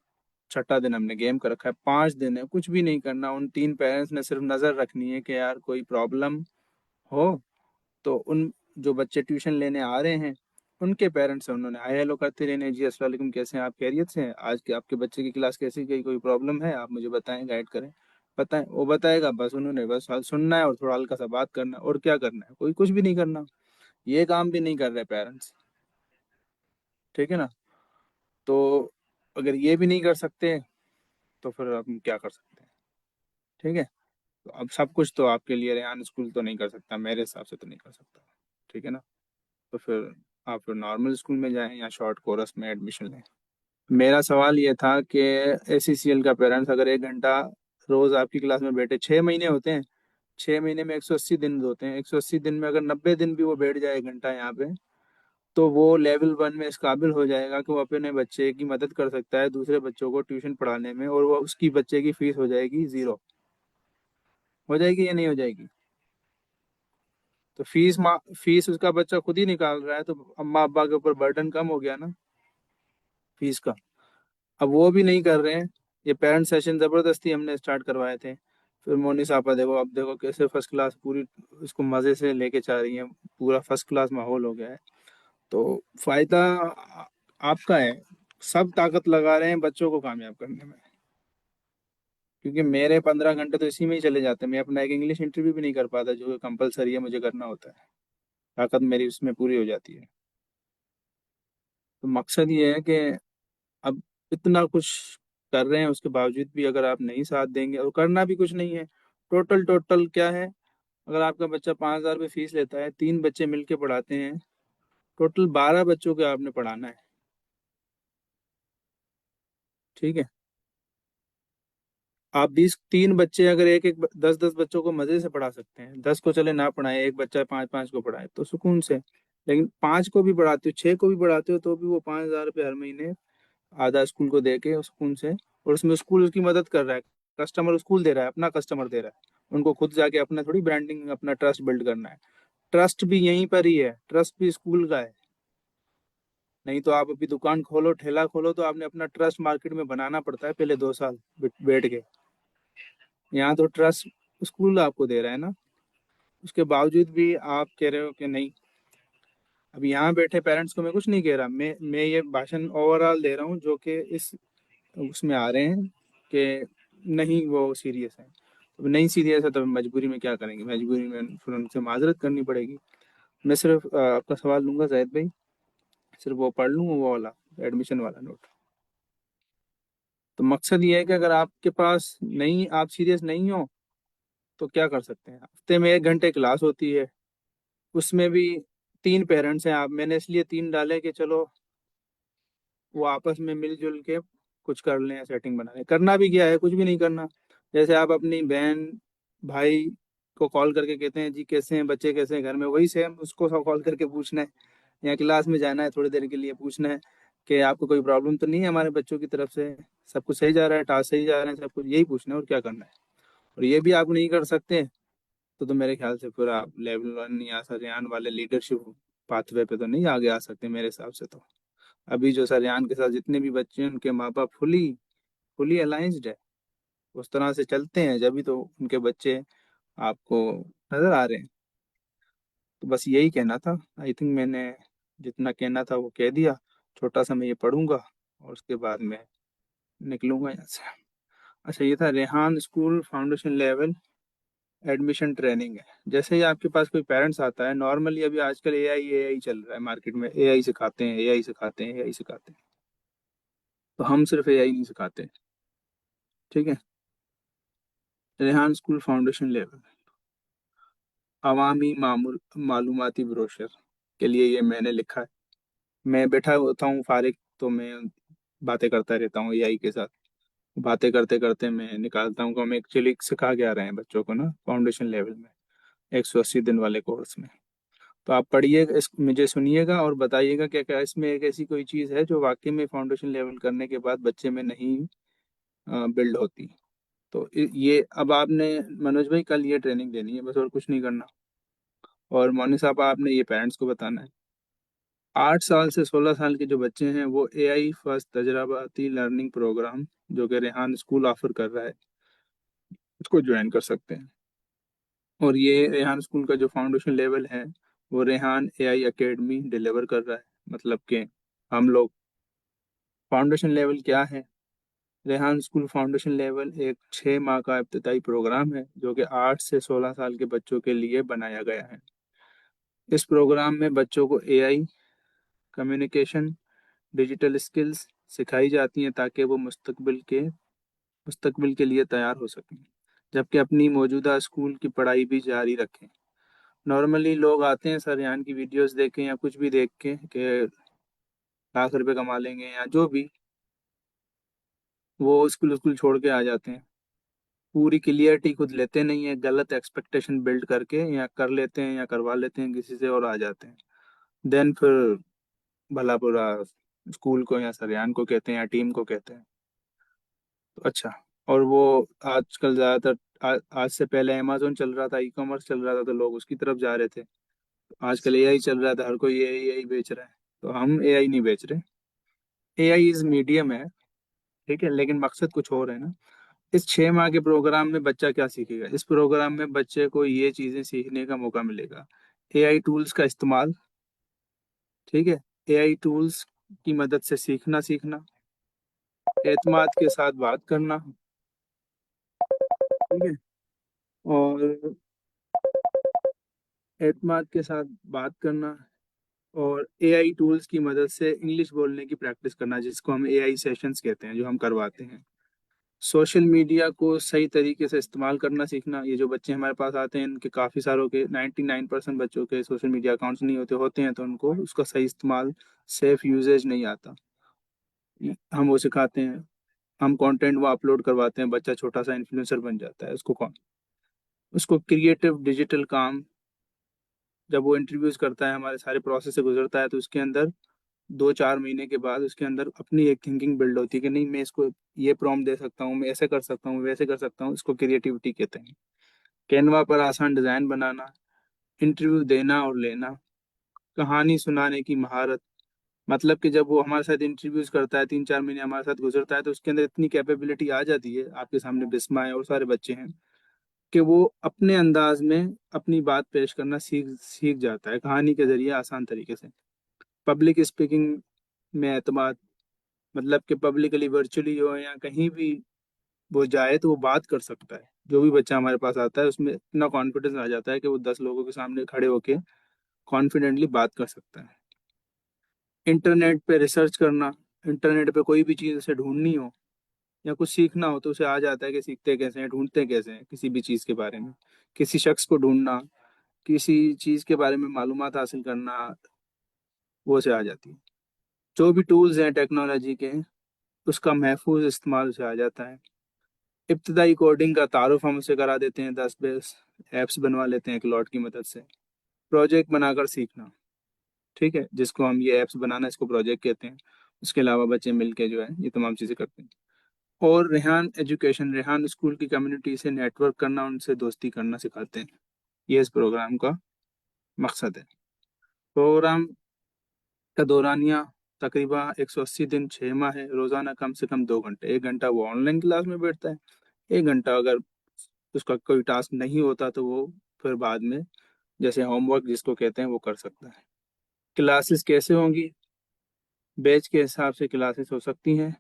छठा दिन हमने गेम कर रखा है, 5 दिन है, कुछ भी नहीं करना। उन 3 पेरेंट्स ने सिर्फ नजर रखनी है कि यार कोई प्रॉब्लम हो तो उन जो बच्चे ट्यूशन लेने आ रहे हैं उनके पेरेंट्स हैं, उन्होंने हाय हेलो करते रहने, जी अस्सलाम वालेकुम, कैसे हैं आप, खैरियत से हैं, आज के आपके बच्चे की क्लास कैसी गई, कोई प्रॉब्लम है आप मुझे बताएं, गाइड करें। बताएं, वो बताएगा, बस उन्होंने बस हाल सुनना है और थोड़ा हल्का सा बात करना है, और क्या करना है, कोई कुछ भी नहीं करना। ये काम भी नहीं कर रहे पेरेंट्स। ठीक है ना। तो अगर ये भी नहीं कर सकते तो फिर हम क्या कर सकते हैं। ठीक है। तो अब सब कुछ तो आपके लिए रेहान स्कूल तो नहीं कर सकता, मेरे हिसाब से तो नहीं कर सकता। ठीक है ना। तो फिर आप फिर नॉर्मल स्कूल में जाएं या शॉर्ट कोर्स में एडमिशन लें। मेरा सवाल ये था कि ACCL का पेरेंट्स अगर 1 घंटा रोज आपकी क्लास में बैठे, 6 महीने होते हैं, 6 महीने में 180 दिन होते हैं, 180 दिन में अगर 90 दिन भी वो बैठ जाए 1 घंटा यहाँ पे, तो वो लेवल 1 में इस काबिल हो जाएगा कि वो अपने बच्चे की मदद कर सकता है दूसरे बच्चों को ट्यूशन पढ़ाने में, और वो उसकी बच्चे की फीस हो जाएगी 0। हो जाएगी या नहीं हो जाएगी। तो फीस उसका बच्चा खुद ही निकाल रहा है, तो अम्मा अब्बा के ऊपर बर्डन कम हो गया ना फीस का। अब वो भी नहीं कर रहे हैं। ये पेरेंट सेशन जबरदस्ती हमने स्टार्ट करवाए थे। फिर मोनी साहबा देखो, अब देखो कैसे फर्स्ट क्लास पूरी इसको मजे से लेके जा रही है, पूरा फर्स्ट क्लास माहौल हो गया है। तो फायदा आपका है। सब ताकत लगा रहे हैं बच्चों को कामयाब करने में, क्योंकि मेरे 15 घंटे तो इसी में ही चले जाते हैं। मैं अपना एक इंग्लिश इंटरव्यू भी नहीं कर पाता जो कंपलसरी है मुझे करना होता है। ताकत मेरी उसमें पूरी हो जाती है। तो मकसद ये है कि अब इतना कुछ कर रहे हैं उसके बावजूद भी अगर आप नहीं साथ देंगे, और करना भी कुछ नहीं है। टोटल टोटल क्या है, अगर आपका बच्चा 5,000 रुपये फीस लेता है, 3 बच्चे मिलके पढ़ाते हैं, टोटल 12 बच्चों को आपने पढ़ाना है। ठीक है। आप 3 बच्चे अगर एक एक 10-10 बच्चों को मजे से पढ़ा सकते हैं, 10 को चले ना पढ़ाए, एक बच्चा 5-5 को पढ़ाए तो सुकून से। लेकिन 5 को भी पढ़ाते हो, 6 को भी पढ़ाते हो, तो भी वो 5,000 रुपये हर महीने आधा स्कूल को दे के सुकून से, और उसमें स्कूल उसकी मदद कर रहा है। कस्टमर स्कूल दे रहा है, अपना कस्टमर दे रहा है। उनको खुद जाके अपना थोड़ी ब्रांडिंग, अपना ट्रस्ट बिल्ड करना है। ट्रस्ट भी यहीं पर ही है, ट्रस्ट भी स्कूल का है। नहीं तो आप अभी दुकान खोलो, ठेला खोलो, तो आपने अपना ट्रस्ट मार्केट में बनाना पड़ता है पहले 2 साल बैठ के। यहाँ तो ट्रस्ट स्कूल आपको दे रहा है ना। उसके बावजूद भी आप कह रहे हो कि नहीं। अब यहाँ बैठे पेरेंट्स को मैं कुछ नहीं कह रहा, मैं ये भाषण ओवरऑल दे रहा हूँ जो कि इस उसमें आ रहे हैं कि नहीं वो सीरियस है। तो नहीं सीरियस है तो मजबूरी में क्या करेंगे, मजबूरी में फिर उनसे माजरत करनी पड़ेगी। मैं सिर्फ आपका सवाल लूंगा जाहिद भाई, सिर्फ वो पढ़ लूँ वो वाला एडमिशन वाला नोट। तो मकसद ये है कि अगर आपके पास नहीं, आप सीरियस नहीं हो, तो क्या कर सकते हैं। हफ्ते में 1 घंटे क्लास होती है, उसमें भी 3 पेरेंट्स हैं। आप, मैंने इसलिए 3 डाले कि चलो वो आपस में मिलजुल के कुछ कर लें, सेटिंग बना लें। करना भी क्या है, कुछ भी नहीं करना। जैसे आप अपनी बहन भाई को कॉल करके कहते हैं जी कैसे हैं बच्चे, कैसे हैं घर में, वही सेम उसको कॉल करके पूछना है। या क्लास में जाना है थोड़ी देर के लिए, पूछना है कि आपको कोई प्रॉब्लम तो नहीं है हमारे बच्चों की तरफ से, सब कुछ सही जा रहा है, टास्क सही जा रहे हैं, सब कुछ यही पूछना है, और क्या करना है। और ये भी आप नहीं कर सकते तो मेरे ख्याल से फिर आप लेवल 1 या सरेआन वाले लीडरशिप पाथवे पे तो नहीं आगे आ सकते मेरे हिसाब से। तो अभी जो सरेआन के साथ जितने भी बच्चे हैं उनके माँ बाप फुली फुली अलाइंस्ड है, उस तरह से चलते हैं जब भी तो उनके बच्चे आपको नजर आ रहे हैं। तो बस यही कहना था। आई थिंक मैंने जितना कहना था वो कह दिया। छोटा सा मैं ये पढ़ूंगा और उसके बाद मैं निकलूंगा यहाँ से। अच्छा, ये था Rehan school foundation level admission training है। जैसे ही आपके पास कोई पेरेंट्स आता है, नॉर्मली अभी आजकल एआई चल रहा है मार्केट में, एआई सिखाते हैं, एआई सिखाते हैं, एआई सिखाते हैं। तो हम सिर्फ एआई नहीं सिखाते। ठीक है। रेहान स्कूल फाउंडेशन लेवल अवामी मालूमाती ब्रोशर के लिए ये मैंने लिखा है। मैं बैठा होता हूँ फारिग, तो मैं बातें करता रहता हूँ एआई के साथ। बातें करते करते मैं निकालता हूँ कि हम एक्चुअली सिखा क्या रहे हैं बच्चों को ना, फाउंडेशन लेवल में 180 दिन वाले कोर्स में। तो आप पढ़िए, इस मुझे सुनिएगा और बताइएगा क्या क्या इसमें एक ऐसी कोई चीज़ है जो वाकई में फाउंडेशन लेवल करने के बाद बच्चे में नहीं बिल्ड होती। तो ये अब आपने, मनोज भाई, कल ये ट्रेनिंग देनी है बस, और कुछ नहीं करना। और मोनी साहब, आपने ये पेरेंट्स को बताना है। 8 साल से 16 साल के जो बच्चे हैं वो एआई फर्स्ट तजराबाती लर्निंग प्रोग्राम जो कि रेहान स्कूल ऑफर कर रहा है, उसको ज्वाइन कर सकते हैं। और ये रेहान स्कूल का जो फाउंडेशन लेवल है वो रेहान एआई एकेडमी डिलीवर कर रहा है। मतलब कि हम लोग, फाउंडेशन लेवल क्या है? रेहान स्कूल फाउंडेशन लेवल एक 6 माह का इब्तदाई प्रोग्राम है जो कि 8 से 16 साल के बच्चों के लिए बनाया गया है। इस प्रोग्राम में बच्चों को एआई, कम्युनिकेशन, डिजिटल स्किल्स सिखाई जाती हैं ताकि वो मुस्तकबिल के लिए तैयार हो सकें, जबकि अपनी मौजूदा स्कूल की पढ़ाई भी जारी रखें। नॉर्मली लोग आते हैं सर यहाँ की वीडियोस देख के या कुछ भी देख के कि लाख रुपए कमा लेंगे या जो भी, वो स्कूल स्कूल छोड़ के आ जाते हैं। पूरी क्लियरिटी खुद लेते नहीं है, गलत एक्सपेक्टेशन बिल्ड करके या कर लेते हैं या करवा लेते हैं किसी से और आ जाते हैं। देन फिर भला बुरा स्कूल को या सरेआन को कहते हैं या टीम को कहते हैं। तो अच्छा, और वो आजकल ज़्यादातर आज से पहले अमेजोन चल रहा था, ई कॉमर्स चल रहा था, तो लोग उसकी तरफ जा रहे थे। आजकल एआई चल रहा था, हर कोई एआई बेच रहा है। तो हम एआई नहीं बेच रहे। एआई इज मीडियम है, ठीक है, लेकिन मकसद कुछ और है ना। इस 6 माह के प्रोग्राम में बच्चा क्या सीखेगा? इस प्रोग्राम में बच्चे को ये चीज़ें सीखने का मौका मिलेगा। एआई टूल्स का इस्तेमाल, ठीक है, एआई टूल्स की मदद से सीखना सीखना, एतमाद के साथ बात करना, ठीक है, और एतमाद के साथ बात करना, और एआई टूल्स की मदद से इंग्लिश बोलने की प्रैक्टिस करना, जिसको हम एआई सेशंस कहते हैं, जो हम करवाते हैं। सोशल मीडिया को सही तरीके से इस्तेमाल करना सीखना। ये जो बच्चे हमारे पास आते हैं इनके काफ़ी सारों के 99% बच्चों के सोशल मीडिया अकाउंट्स नहीं होते, होते हैं तो उनको उसका सही इस्तेमाल, सेफ यूजेज नहीं आता। हम वो सिखाते हैं, हम कंटेंट वो अपलोड करवाते हैं, बच्चा छोटा सा इन्फ्लुएंसर बन जाता है। उसको कौन, उसको क्रिएटिव डिजिटल काम, जब वो इंटरव्यूज करता है, हमारे सारे प्रोसेस से गुजरता है, तो उसके अंदर 2-4 महीने के बाद उसके अंदर अपनी एक थिंकिंग बिल्ड होती है कि नहीं, मैं इसको ये प्रॉम्प्ट दे सकता हूँ, मैं ऐसे कर सकता हूँ, वैसे कर सकता हूँ। इसको क्रिएटिविटी कहते हैं। कैनवा पर आसान डिजाइन बनाना, इंटरव्यू देना और लेना, कहानी सुनाने की महारत। मतलब कि जब वो हमारे साथ इंटरव्यूज करता है, 3-4 महीने हमारे साथ गुजरता है, तो उसके अंदर इतनी कैपेबिलिटी आ जाती है, आपके सामने बिस्मा है और सारे बच्चे हैं, कि वो अपने अंदाज में अपनी बात पेश करना सीख सीख जाता है कहानी के जरिए, आसान तरीके से। पब्लिक स्पीकिंग में एतमाद, मतलब कि पब्लिकली, वर्चुअली हो या कहीं भी वो जाए तो वो बात कर सकता है। जो भी बच्चा हमारे पास आता है उसमें इतना कॉन्फिडेंस आ जाता है कि वो 10 लोगों के सामने खड़े होके कॉन्फिडेंटली बात कर सकता है। इंटरनेट पे रिसर्च करना, इंटरनेट पे कोई भी चीज़ उसे ढूंढनी हो या कुछ सीखना हो तो उसे आ जाता है कि सीखते कैसे हैं, ढूंढते कैसे हैं किसी भी चीज़ के बारे में। किसी शख्स को ढूंढना, किसी चीज़ के बारे में मालूमात हासिल करना, वो उसे आ जाती है। जो भी टूल्स हैं टेक्नोलॉजी के, उसका महफूज इस्तेमाल उसे आ जाता है। इब्तदाई कोडिंग का तारुफ हम उसे करा देते हैं, 10-20 ऐप्स बनवा लेते हैं क्लॉड की मदद से। प्रोजेक्ट बनाकर सीखना, ठीक है, जिसको हम ये ऐप्स बनाना, इसको प्रोजेक्ट कहते हैं। उसके अलावा बच्चे मिलके जो है ये तमाम चीज़ें करते हैं। और रेहान एजुकेशन, रेहान स्कूल की कम्युनिटी से नेटवर्क करना, उनसे दोस्ती करना सिखाते हैं। ये इस प्रोग्राम का मकसद है। प्रोग्राम का दौरानिया तकरीबन 180 दिन, 6 माह है। रोज़ाना कम से कम 2 घंटे, 1 घंटा वो ऑनलाइन क्लास में बैठता है, 1 घंटा अगर उसका कोई टास्क नहीं होता तो वो फिर बाद में, जैसे होमवर्क जिसको कहते हैं, वो कर सकता है। क्लासेस कैसे होंगी? बैच के हिसाब से क्लासेस हो सकती हैं,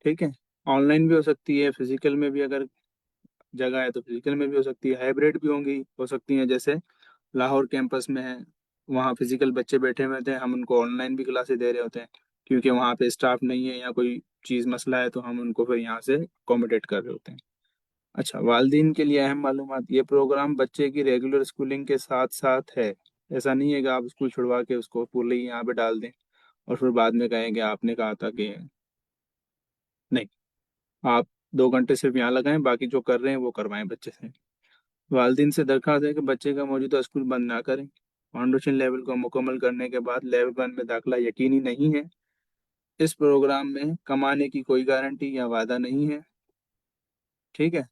ठीक है। ऑनलाइन भी हो सकती है, फिजिकल में भी अगर जगह है तो फिजिकल में भी हो सकती है, हाइब्रिड भी होंगी, हो सकती हैं। जैसे लाहौर कैंपस में है, वहाँ फिजिकल बच्चे बैठे हुए थे, हम उनको ऑनलाइन भी क्लासेस दे रहे होते हैं, क्योंकि वहाँ पे स्टाफ नहीं है या कोई चीज़ मसला है, तो हम उनको फिर यहाँ से अकोमोडेट कर रहे होते हैं। अच्छा, वालिदैन के लिए अहम मालूमात। ये प्रोग्राम बच्चे की रेगुलर स्कूलिंग के साथ साथ है। ऐसा नहीं है कि आप स्कूल छुड़वा के उसको पूरे ही यहाँ पे डाल दें और फिर बाद में कहें कि आपने कहा था कि नहीं। आप 2 घंटे सिर्फ यहाँ लगाएं, बाकी जो कर रहे हैं वो करवाएं बच्चे से। वालिदैन से दरख्वास्त है कि बच्चे का मौजूदा स्कूल बंद ना करें। फाउंडेशन लेवल को मुकम्मल करने के बाद लेवल 1 में दाखिला यकीनी नहीं है। इस प्रोग्राम में कमाने की कोई गारंटी या वादा नहीं है। ठीक है।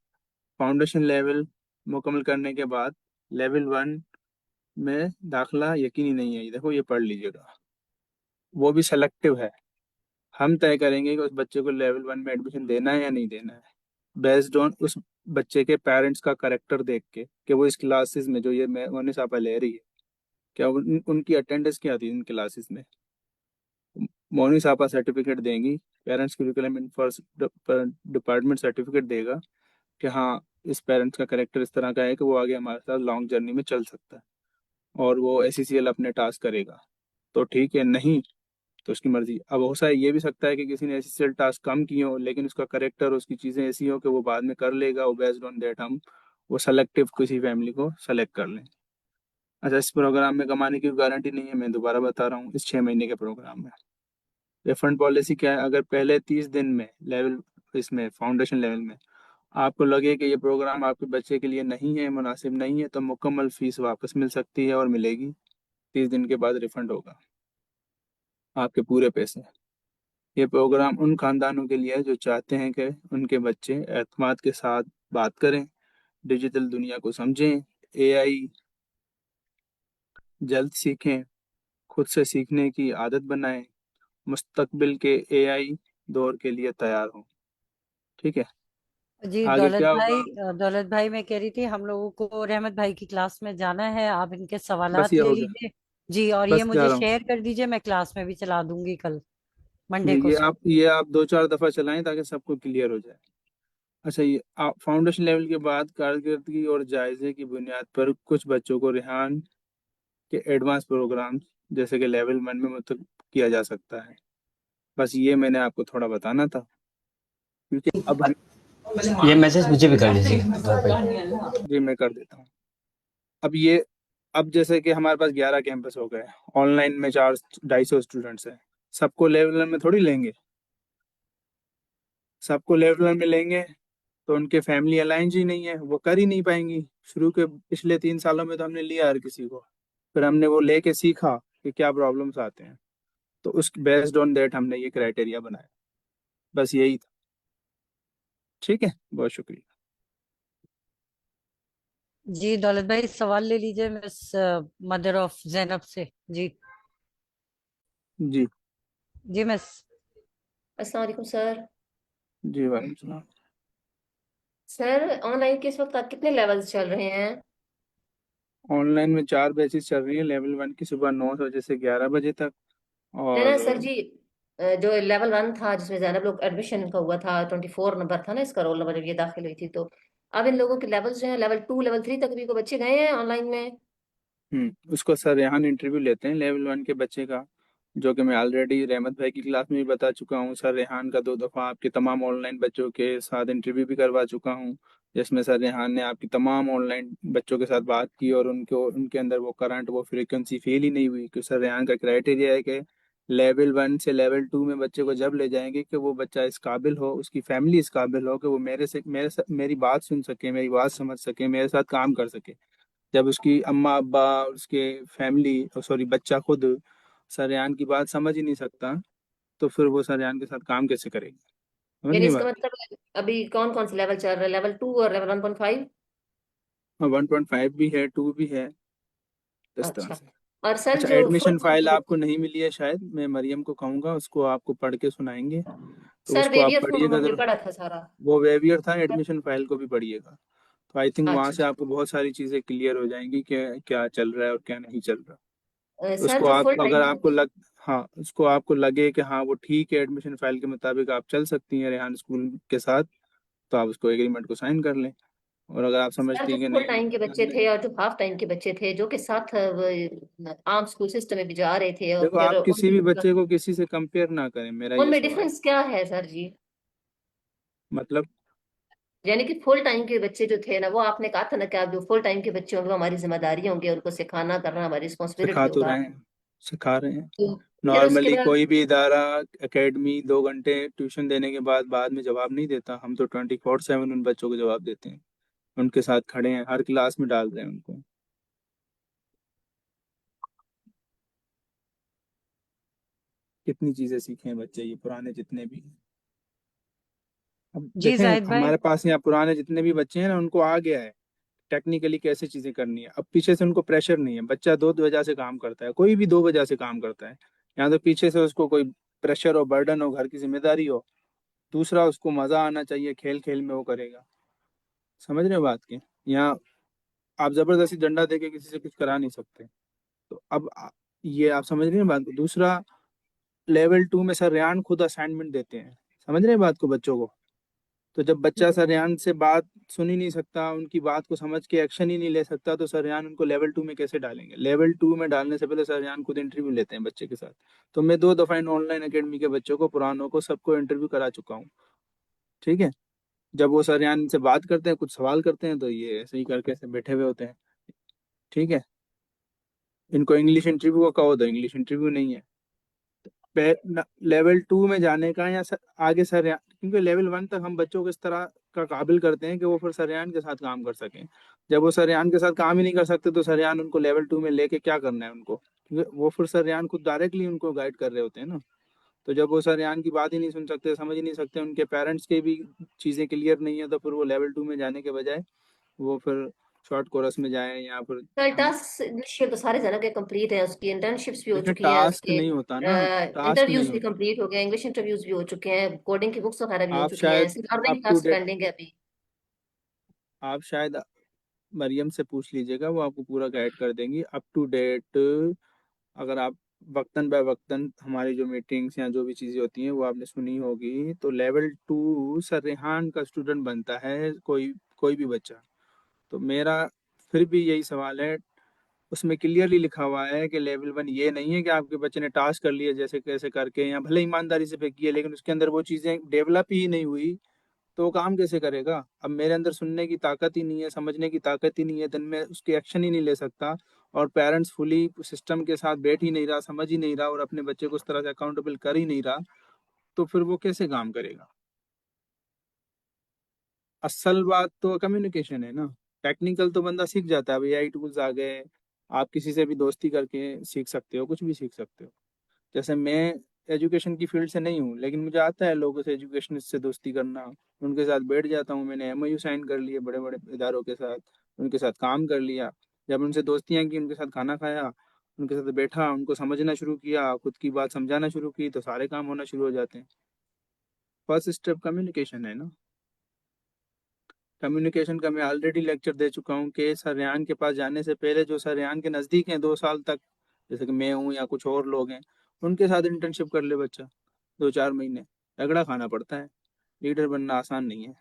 फाउंडेशन लेवल मुकम्मल करने के बाद लेवल 1 में दाखिला यकीनी नहीं है। ये देखो, ये पढ़ लीजिएगा। वो भी सेलेक्टिव है। हम तय करेंगे कि उस बच्चे को लेवल 1 में एडमिशन देना है या नहीं देना है, बेस्ड ऑन उस बच्चे के पेरेंट्स का करेक्टर देख के कि वो इस क्लासेस में जो ये मोनिस आपा ले रही है, क्या उनकी अटेंडेंस क्या थी इन क्लासेस में। मोनिस आपा सर्टिफिकेट देंगी, पेरेंट्स की रिक्वायरमेंट फॉर डिपार्टमेंट सर्टिफिकेट देगा कि हाँ, इस पेरेंट्स का करेक्टर इस तरह का है कि वो आगे हमारे साथ लॉन्ग जर्नी में चल सकता है और वो एससीसीएल अपने टास्क करेगा। तो ठीक है, नहीं तो उसकी मर्जी। अब हो सा ये भी सकता है कि किसी ने एससीएल टास्क कम किए हो लेकिन उसका करेक्टर, उसकी चीज़ें ऐसी हो कि वो बाद में कर लेगा, वो बेस्ड ऑन दैट हम वो सेलेक्टिव किसी फैमिली को सेलेक्ट कर लें। अच्छा, इस प्रोग्राम में कमाने की गारंटी नहीं है, मैं दोबारा बता रहा हूँ। इस 6 महीने के प्रोग्राम में रिफंड पॉलिसी क्या है? अगर पहले 30 दिन में लेवल इसमें फाउंडेशन लेवल में आपको लगे कि ये प्रोग्राम आपके बच्चे के लिए नहीं है, मुनासिब नहीं है, तो मुकम्मल फीस वापस मिल सकती है और मिलेगी। 30 दिन के बाद रिफंड होगा आपके पूरे पैसे। ये प्रोग्राम उन खानदानों के लिए है जो चाहते हैं कि उनके बच्चे एतमाद के साथ बात करें, डिजिटल दुनिया को समझें, एआई जल्द सीखें, खुद से सीखने की आदत बनाएं, मुस्तकबिल के एआई दौर के लिए तैयार हों। ठीक है। जी आगे क्या होगा? दौलत भाई मैं कह रही थी हम लोगों को रहमत भाई की क्लास में जाना है, आप इनके बस सवालात ये ले हो गया। लीजिए। जी, और ये बस जा मुझे रहा हूँ। शेयर कर दीजिए, मैं क्लास में भी चला दूंगी कल मंडे जी, को। ये आप 2-4 दफ़ा चलाएं ताकि सबको क्लियर हो जाए। अच्छा, ये आप फाउंडेशन लेवल के बाद कारकर्दगी और जायजे की बुनियाद पर कुछ बच्चों को रेहान के एडवांस प्रोग्राम जैसे कि लेवल 1 में मुंतखब किया जा सकता है। बस ये मैंने आपको थोड़ा बताना था, क्योंकि अब ये मैसेज मुझे भी कर लीजिए भाई। जी मैं कर देता हूँ। अब ये अब जैसे कि हमारे पास 11 कैंपस हो गए, ऑनलाइन में 400-250 स्टूडेंट्स हैं। सबको लेवल 1 में थोड़ी लेंगे। सबको लेवल 1 में लेंगे तो उनके फैमिली अलाइंस ही नहीं है, वो कर ही नहीं पाएंगी। शुरू के पिछले 3 सालों में तो हमने लिया हर किसी को, फिर हमने वो लेके सीखा कि क्या प्रॉब्लम्स आते हैं, तो उस बेस्ड ऑन दैट हमने ये क्राइटेरिया बनाया। बस यही था। ठीक है, बहुत शुक्रिया। जी दौलत भाई सवाल ले लीजिए मिस मदर ऑफ जैनब से। जी। जी। जी मिस। अस्सलाम वालेकुम सर। जी वालेकुम सलाम। सर ऑनलाइन के इस वक्त आप कितने लेवल्स चल रहे हैं? ऑनलाइन में 4 बैचेस चल रही है। लेवल 1 की सुबह 9 बजे से 11 बजे तक। नहीं ना और सर जी, जो लेवल 1 था जिसमें ज़्यादा लोग एडमिशन का हुआ था, 24 नंबर था ना इसका रोल नंबर जब ये दाखिल हुई थी, तो अब इन लोगों के लेवल्स जो हैं लेवल 2 लेवल 3 तक भी को बच्चे गए हैं ऑनलाइन में। उसको सर रेहान इंटरव्यू लेते हैं लेवल 1 के बच्चे का, जो कि मैं ऑलरेडी रहमत भाई की क्लास में भी बता चुका हूँ। सर रेहान का 2 दफ़ा आपके तमाम ऑनलाइन बच्चों के साथ इंटरव्यू भी करवा चुका हूँ, जिसमें सर रेहान ने आपकी तमाम ऑनलाइन बच्चों के साथ बात की और उनके अंदर वो करंट वो फ्रीक्वेंसी फील ही नहीं हुई। क्योंकि सर रेहान का क्राइटेरिया है कि लेवल 1 से लेवल 2 में बच्चे को जब ले जाएंगे कि वो बच्चा इस काबिल हो, उसकी फैमिली इस काबिल हो कि वो मेरी बात सुन सके, मेरी बात समझ सके, मेरे साथ काम कर सके। जब उसकी अम्मा अब्बा, उसके फैमिली, सॉरी बच्चा खुद सरेआन की बात समझ ही नहीं सकता, तो फिर वो सरेआन के साथ काम कैसे करेगी? समझ यानी नहीं इसका बात। मतलब अभी कौन कौन से लेवल चल रहे हैं, लेवल 2 और लेवल 1.5? 1.5 भी है, 2 भी है, इस तरह अच्छा। से। और सर अच्छा, जो फुल एडमिशन फाइल टाइम, आपको नहीं मिली है शायद, मैं मरियम को कहूँगा, उसको आपको पढ़ के सुनाएंगे, तो सर उसको आप वेरियस को पढ़िएगा हमने जरूर। पढ़ा था सारा। वो वेवियर था, एडमिशन फाइल को भी पढ़िएगा। तो आई थिंक वहाँ अच्छा से अच्छा। आपको बहुत सारी चीज़ें क्लियर हो जाएंगी कि क्या चल रहा है और क्या नहीं चल रहा। सर उसको जो आप फुल अगर टाइम, आपको लग हाँ, उसको आपको लगे कि हाँ वो ठीक है, एडमिशन फाइल के मुताबिक आप चल सकती हैं रेहान स्कूल के साथ, तो आप उसको एग्रीमेंट को साइन कर लें। और अगर आप सर समझती जो हैं कि फुल नहीं, टाइम के बच्चे हमने थे और जो हाफ टाइम के बच्चे थे जो के साथ आम स्कूल सिस्टम में भी जा रहे थे और देखो, फिर आप किसी भी उनमें बच्चे को किसी से कंपेयर ना करें, मेरा ये उनमें सवाल है। डिफरेंस क्या है सर जी? मतलब यानी कि फुल टाइम के बच्चे जो थे ना, वो आपने कहा था ना कि आप जो फुल टाइम के बच्चे होंगे वो हमारी जिम्मेदारी होंगे, उनको सिखाना करना हमारी सिखा रिस्पॉन्सिबिलिटी तो होगा। रहे हैं, सिखा रहे हैं। तो फिर उसके नॉर्मली बाद कोई भी इदारा एकेडमी 2 घंटे ट्यूशन देने के बाद में जवाब नहीं देता। हम तो 24/7 उन बच्चों को जवाब देते हैं, उनके साथ खड़े हैं, हर क्लास में डाल रहे हैं उनको। कितनी चीजें सीखे हैं बच्चे, ये पुराने जितने भी हैं। अब जी देखें, जाहिद भाई। हमारे पास यहाँ पुराने जितने भी बच्चे हैं ना, उनको आ गया है टेक्निकली कैसे चीजें करनी है। अब पीछे से उनको प्रेशर नहीं है। बच्चा दो वजह से काम करता है, कोई भी 2 वजह से काम करता है। या तो पीछे से उसको कोई प्रेशर हो, बर्डन हो, घर की जिम्मेदारी हो। दूसरा, उसको मजा आना चाहिए, खेल खेल में वो करेगा। समझ रहे हो बात की? यहाँ आप जबरदस्ती डंडा देके किसी से कुछ करा नहीं सकते। तो अब ये आप समझ रहे हैं बात को। दूसरा, लेवल 2 में सर रेहान खुद असाइनमेंट देते हैं। समझ रहे हैं बात को बच्चों को। तो जब बच्चा सरयान से बात सुन ही नहीं सकता, उनकी बात को समझ के एक्शन ही नहीं ले सकता, तो सरयान उनको लेवल 2 में कैसे डालेंगे? लेवल 2 में डालने से पहले सरयान खुद इंटरव्यू लेते हैं बच्चे के साथ। तो मैं 2 दफा इन ऑनलाइन एकेडमी के बच्चों को, पुरानों को, सबको इंटरव्यू करा चुका हूँ। ठीक है। जब वो सरयान से बात करते हैं, कुछ सवाल करते हैं, तो ये ऐसे ही करके ऐसे बैठे हुए होते हैं। ठीक है। इनको इंग्लिश इंटरव्यू का कहो तो इंग्लिश इंटरव्यू नहीं है। लेवल 2 में जाने का या आगे सरयान, क्योंकि लेवल 1 तक हम बच्चों को इस तरह का काबिल करते हैं कि वो फिर सरयान के साथ काम कर सकें। जब वो सरयान के साथ काम ही नहीं कर सकते, तो सरयान उनको लेवल 2 में लेके क्या करना है उनको? क्योंकि वो फिर सरयान खुद डायरेक्टली उनको गाइड कर रहे होते हैं ना। तो जब वो सरयान की बात ही नहीं सुन सकते, समझ ही नहीं सकते, उनके पेरेंट्स के भी चीज़ें क्लियर नहीं है, तो फिर वो लेवल 2 में जाने के बजाय वो फिर शॉर्ट कोर्स में जाए, या फिर सर हम टास्क इनिशियल तो सारे जन के कंप्लीट है, उसकी इंटर्नशिप्स भी हो देखें, चुकी हैं, टास्क उसके नहीं होता ना, टास्क नहीं इंटरव्यूज भी होता। कंप्लीट हो गए, इंग्लिश इंटरव्यूज भी हो चुके हैं, कोडिंग की बुक्स वगैरह भी हो आप चुकी हैं, शायद सिर्फ learning up to task date pending है अभी। आप शायद मरियम से पूछ लीजिएगा, वो आपको पूरा गाइड कर देंगी अप टू डेट। अगर आप वक्तन बाय वक्तन हमारी जो मीटिंग्स या जो भी चीज़ें होती हैं वो आपने सुनी होगी, तो लेवल 2 सर रेहान का स्टूडेंट बनता है कोई कोई भी बच्चा। तो मेरा फिर भी यही सवाल है, उसमें क्लियरली लिखा हुआ है कि लेवल 1 ये नहीं है कि आपके बच्चे ने टास्क कर लिया जैसे कैसे करके, या भले ईमानदारी से पे किया, लेकिन उसके अंदर वो चीज़ें डेवलप ही नहीं हुई, तो वो काम कैसे करेगा? अब मेरे अंदर सुनने की ताकत ही नहीं है, समझने की ताकत ही नहीं है, दिन में उसके एक्शन ही नहीं ले सकता, और पेरेंट्स फुली सिस्टम के साथ बैठ ही नहीं रहा, समझ ही नहीं रहा, और अपने बच्चे को उस तरह से अकाउंटेबल कर ही नहीं रहा, तो फिर वो कैसे काम करेगा? असल बात तो कम्युनिकेशन है ना। टेक्निकल तो बंदा सीख जाता है, अभी एआई टूल्स आ गए, आप किसी से भी दोस्ती करके सीख सकते हो, कुछ भी सीख सकते हो। जैसे मैं एजुकेशन की फील्ड से नहीं हूँ, लेकिन मुझे आता है लोगों से एजुकेशन से दोस्ती करना। उनके साथ बैठ जाता हूँ, मैंने एमओयू साइन कर लिए बड़े बड़े इदारों के साथ, उनके साथ काम कर लिया। जब उनसे दोस्तियाँ की, उनके साथ खाना खाया, उनके साथ बैठा, उनको समझना शुरू किया, खुद की बात समझाना शुरू की, तो सारे काम होना शुरू हो जाते हैं। फर्स्ट स्टेप कम्युनिकेशन है ना। कम्युनिकेशन का मैं ऑलरेडी लेक्चर दे चुका हूँ कि सरयान के पास जाने से पहले जो सरयान के नज़दीक हैं 2 साल तक, जैसे कि मैं हूँ या कुछ और लोग हैं, उनके साथ इंटर्नशिप कर ले बच्चा 2-4 महीने। रगड़ा खाना पड़ता है, लीडर बनना आसान नहीं है।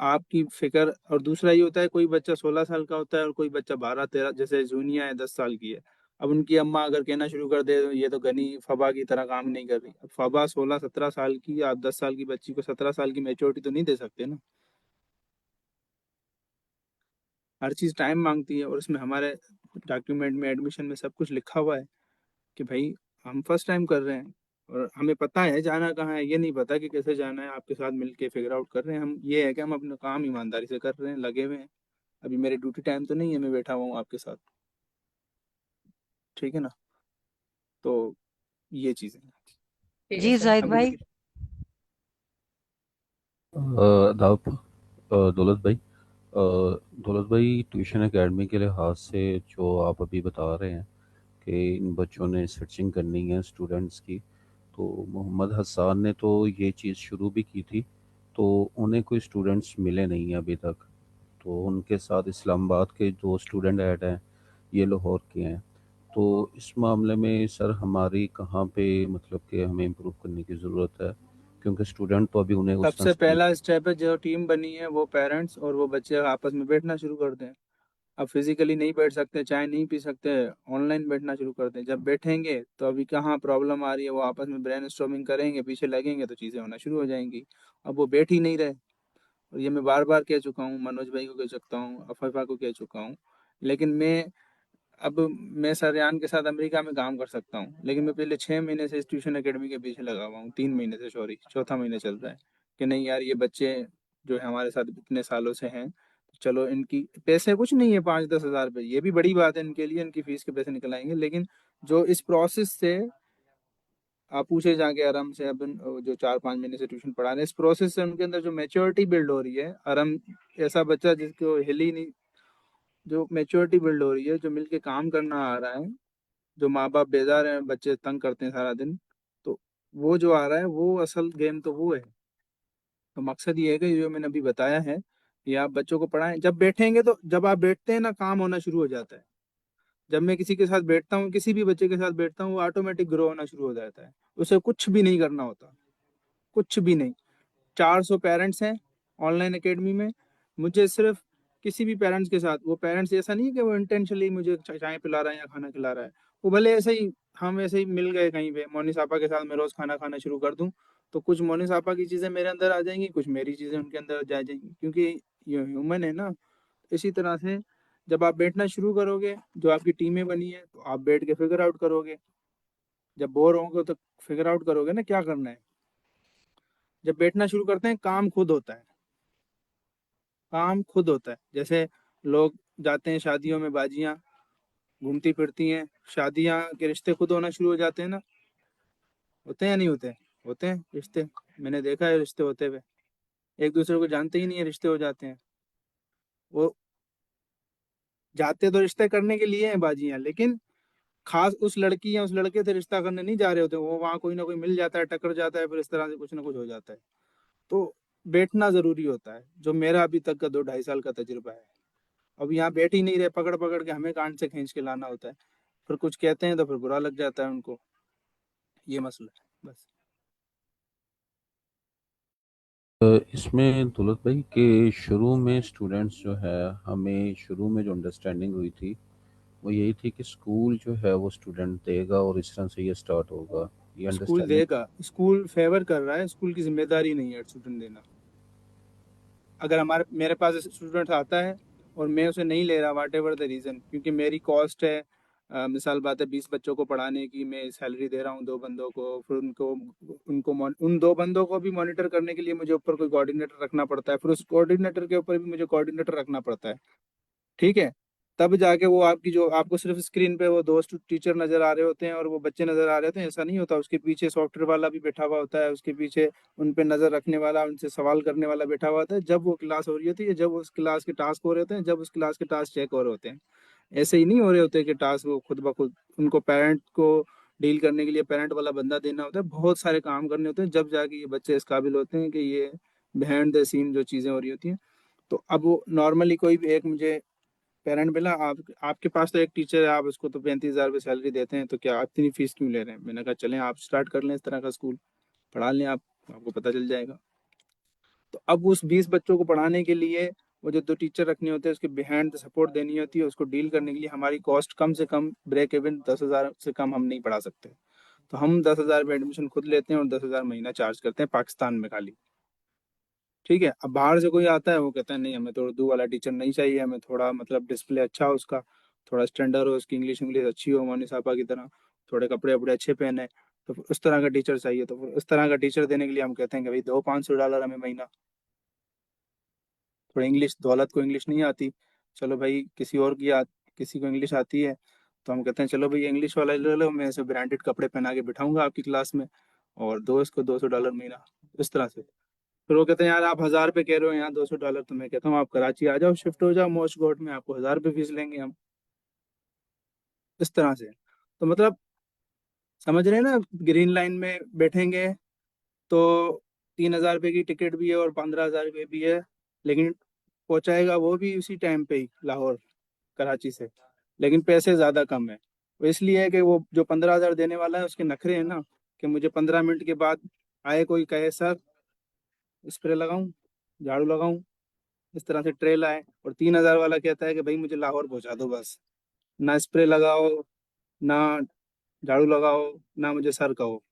आपकी फिक्र। और दूसरा ये होता है, कोई बच्चा 16 साल का होता है और कोई बच्चा 12-13, जैसे जूनिया है 10 साल की है। अब उनकी अम्मा अगर कहना शुरू कर दे ये तो गनी फबा की तरह काम नहीं कर रही, अब फबा 16-17 साल की, आप 10 साल की बच्ची को 17 साल की मेच्योरिटी तो नहीं दे सकते ना। हर चीज़ टाइम मांगती है, और उसमें हमारे डॉक्यूमेंट में, एडमिशन में सब कुछ लिखा हुआ है कि भाई हम फर्स्ट टाइम कर रहे हैं, और हमें पता है जाना कहाँ है, ये नहीं पता कि कैसे जाना है। आपके साथ मिलके फिगर आउट कर रहे हैं हम, ये है कि हम अपना काम ईमानदारी से कर रहे हैं, लगे हुए हैं। अभी मेरे ड्यूटी टाइम तो नहीं है, मैं बैठा हुआ हूँ आपके साथ। ठीक है ना। तो ये चीज़ें हैं। ठीक है जी सर। जाहिद भाई। कम्युनिकेशन। दाऊद दौलत भाई, दौलत भाई, ट्यूशन एकेडमी के लिहाज से जो आप अभी बता रहे हैं कि इन बच्चों ने सर्चिंग करनी है स्टूडेंट्स की, तो मोहम्मद हसन ने तो ये चीज़ शुरू भी की थी, तो उन्हें कोई स्टूडेंट्स मिले नहीं हैं अभी तक। तो उनके साथ इस्लामाबाद के 2 स्टूडेंट ऐड हैं, ये लाहौर के हैं। तो इस मामले में सर हमारी कहाँ पे मतलब कि हमें इम्प्रूव करने की ज़रूरत है, क्योंकि स्टूडेंट तो अभी उन्हें उस सबसे नज़दीक। पहला स्टेप है, जो टीम बनी है वो पेरेंट्स और वो बच्चे आपस में बैठना शुरू कर दें। अब फिजिकली नहीं बैठ सकते, चाय नहीं पी सकते, ऑनलाइन बैठना शुरू कर दें। जब बैठेंगे तो अभी कहाँ प्रॉब्लम आ रही है, वो आपस में ब्रेन स्टॉर्मिंग करेंगे, पीछे लगेंगे, तो चीज़ें होना शुरू हो जाएंगी। अब वो बैठ ही नहीं रहे, और ये मैं बार बार कह चुका हूँ, मनोज भाई को कह चुका हूँ, अफीफा को कह चुका हूँ। लेकिन मैं सरयान के साथ अमेरिका में काम कर सकता हूँ, लेकिन मैं पिछले 6 महीने से इस ट्यूशन एकेडमी के पीछे लगा हुआ हूँ, 3 महीने से, सॉरी, चौथा महीना चल रहा है कि नहीं यार, ये बच्चे जो है हमारे साथ इतने सालों से हैं, चलो इनकी पैसे कुछ नहीं है, 5-10 हज़ार रुपये, ये भी बड़ी बात है इनके लिए, इनकी फीस के पैसे निकल आएंगे। लेकिन जो इस प्रोसेस से आप पूछे जाके आराम से, अब जो 4-5 महीने से ट्यूशन पढ़ा रहे हैं, इस प्रोसेस से उनके अंदर जो मेच्योरिटी बिल्ड हो रही है, आराम, ऐसा बच्चा जिसको हिल ही नहीं, जो मेच्योरिटी बिल्ड हो रही है, जो मिलके काम करना आ रहा है, जो माँ बाप बेजार हैं, बच्चे तंग करते हैं सारा दिन, तो वो जो आ रहा है, वो असल गेम तो वो है। तो मकसद ये है कि जो मैंने अभी बताया है, कि आप बच्चों को पढ़ाएं, जब बैठेंगे तो, जब आप बैठते हैं ना, काम होना शुरू हो जाता है। जब मैं किसी के साथ बैठता हूँ, किसी भी बच्चे के साथ बैठता हूँ, वो ऑटोमेटिक ग्रो होना शुरू हो जाता है, उसे कुछ भी नहीं करना होता, कुछ भी नहीं। 400 पेरेंट्स हैं ऑनलाइन एकेडमी में, मुझे सिर्फ किसी भी पेरेंट्स के साथ, वो पेरेंट्स ऐसा नहीं है कि वो इंटेंशनली मुझे चाय पिला रहा है या खाना खिला रहा है, वो भले ऐसे ही, हम ऐसे ही मिल गए कहीं पे, मोनी सापा के साथ मैं रोज खाना खाना शुरू कर दूं, तो कुछ मोनी सापा की चीजें मेरे अंदर आ जाएंगी, कुछ मेरी चीजें उनके अंदर जा जाएंगी, क्योंकि ये ह्यूमन है ना। इसी तरह से जब आप बैठना शुरू करोगे, जो आपकी टीमें बनी है, तो आप बैठ के फिगर आउट करोगे, जब बोर होगे तो फिगर आउट करोगे ना क्या करना है। जब बैठना शुरू करते हैं, काम खुद होता है, काम खुद होता है। जैसे लोग जाते हैं शादियों में, बाजियां घूमती फिरती हैं, शादियां के रिश्ते खुद होना शुरू हो जाते हैं ना, होते हैं या नहीं होते? होते हैं रिश्ते, मैंने देखा है रिश्ते होते हुए, एक दूसरे को जानते ही नहीं है, रिश्ते हो जाते हैं। वो जाते तो रिश्ते करने के लिए हैं बाजियां, लेकिन खास उस लड़की या उस लड़के से रिश्ता करने नहीं जा रहे होते, वो वहां कोई ना कोई मिल जाता है, टकरा जाता है, फिर इस तरह से कुछ ना कुछ हो जाता है। तो बैठना जरूरी होता है, जो मेरा अभी तक का 2-2.5 साल का तजुर्बा है। अब यहाँ बैठ ही नहीं रहे, पकड़ पकड़ के हमें कान से खींच के लाना होता है, फिर कुछ कहते हैं तो फिर बुरा लग जाता है उनको, ये मसला है बस। इसमें दौलत भाई के शुरू में स्टूडेंट्स जो है, हमें शुरू में जो अंडरस्टैंडिंग हुई थी वो यही थी कि स्कूल जो है वो स्टूडेंट देगा और इस तरह से ये स्टार्ट होगा, ये स्कूल अंडरस्टैंडिंग। देगा, स्कूल फेवर कर रहा है, स्कूल की जिम्मेदारी नहीं है स्टूडेंट देना। अगर हमारे मेरे पास स्टूडेंट आता है और मैं उसे नहीं ले रहा, वाट एवर द रीज़न, क्योंकि मेरी कॉस्ट है, मिसाल बात है, 20 बच्चों को पढ़ाने की, मैं सैलरी दे रहा हूँ 2 बंदों को, फिर उन 2 बंदों को भी मॉनिटर करने के लिए मुझे ऊपर कोई कोऑर्डिनेटर रखना पड़ता है, फिर उस कोऑर्डिनेटर के ऊपर भी मुझे कोऑर्डिनेटर रखना पड़ता है। ठीक है, तब जाके वो आपकी, जो आपको सिर्फ स्क्रीन पे वो दोस्त टीचर नजर आ रहे होते हैं और वो बच्चे नजर आ रहे होते हैं, ऐसा नहीं होता। उसके पीछे सॉफ्टवेयर वाला भी बैठा हुआ होता है, उसके पीछे उन पे नजर रखने वाला, उनसे सवाल करने वाला बैठा हुआ होता है, जब वो क्लास हो रही होती है, जब उस क्लास के टास्क हो रहे होते हैं, जब उस क्लास के टास्क चेक हो रहे होते हैं। ऐसे ही नहीं हो रहे होते कि टास्क वो खुद ब खुद, उनको पेरेंट को डील करने के लिए पेरेंट वाला बंदा देना होता है, बहुत सारे काम करने होते हैं, जब जाके ये बच्चे इस काबिल होते हैं कि ये बिहाइंड द सीन जो चीज़ें हो रही होती हैं। तो अब वो नॉर्मली कोई भी एक मुझे पेरेंट मिला, आपके पास तो एक टीचर है, आप उसको तो 35,000 रुपये सैलरी देते हैं, तो क्या आप इतनी फीस क्यों ले रहे हैं? मैंने कहा चलें आप स्टार्ट कर लें इस तरह का स्कूल, पढ़ा लें आप, आपको पता चल जाएगा। तो अब उस 20 बच्चों को पढ़ाने के लिए वो जो 2 टीचर रखने होते हैं, उसके बिहाइंड सपोर्ट देनी होती है, उसको डील करने के लिए हमारी कॉस्ट कम से कम, ब्रेक इवन 10,000 से कम हम नहीं पढ़ा सकते। तो हम 10,000 एडमिशन खुद लेते हैं और 10,000 महीना चार्ज करते हैं पाकिस्तान में खाली। ठीक है, अब बाहर से कोई आता है, वो कहता है नहीं, हमें तो उर्दू वाला टीचर नहीं चाहिए, हमें थोड़ा मतलब डिस्प्ले अच्छा हो उसका, थोड़ा स्टैंडर्ड हो, उसकी इंग्लिश इंग्लिश अच्छी हो मोनी सापा की तरह, थोड़े कपड़े वपड़े अच्छे पहने, तो फिर उस तरह का टीचर चाहिए। तो फिर उस तरह का टीचर देने के लिए हम कहते हैं कि भाई दो $500 हमें महीना। थोड़ा इंग्लिश, दौलत को इंग्लिश नहीं आती, चलो भाई किसी को इंग्लिश आती है, तो हम कहते हैं चलो भाई इंग्लिश वाला ले लो, मैं ऐसे ब्रांडेड कपड़े पहना के बिठाऊंगा आपकी क्लास में, और दो इसको $200 महीना, इस तरह से। फिर वो कहते हैं यार आप 1,000 रुपये कह रहे हो यहाँ $200, तो मैं कहता हूँ आप कराची आ जाओ, शिफ्ट हो जाओ मोस्ट कोर्ट में, आपको 1,000 रुपये फीस लेंगे हम, इस तरह से। तो मतलब समझ रहे हैं ना, ग्रीन लाइन में बैठेंगे तो 3,000 रुपये की टिकट भी है और 15,000 रुपये भी है, लेकिन पहुंचाएगा वो भी उसी टाइम पे ही लाहौर, कराची से, लेकिन पैसे ज्यादा कम है। वो इसलिए है कि वो जो 15,000 देने वाला है, उसके नखरे हैं ना, कि मुझे 15 मिनट के बाद आए कोई कहे सर स्प्रे लगाऊं, झाड़ू लगाऊं, इस तरह से ट्रेल आए, और 3,000 वाला कहता है कि भाई मुझे लाहौर पहुंचा दो बस, ना स्प्रे लगाओ, ना झाड़ू लगाओ, ना मुझे सर कहो।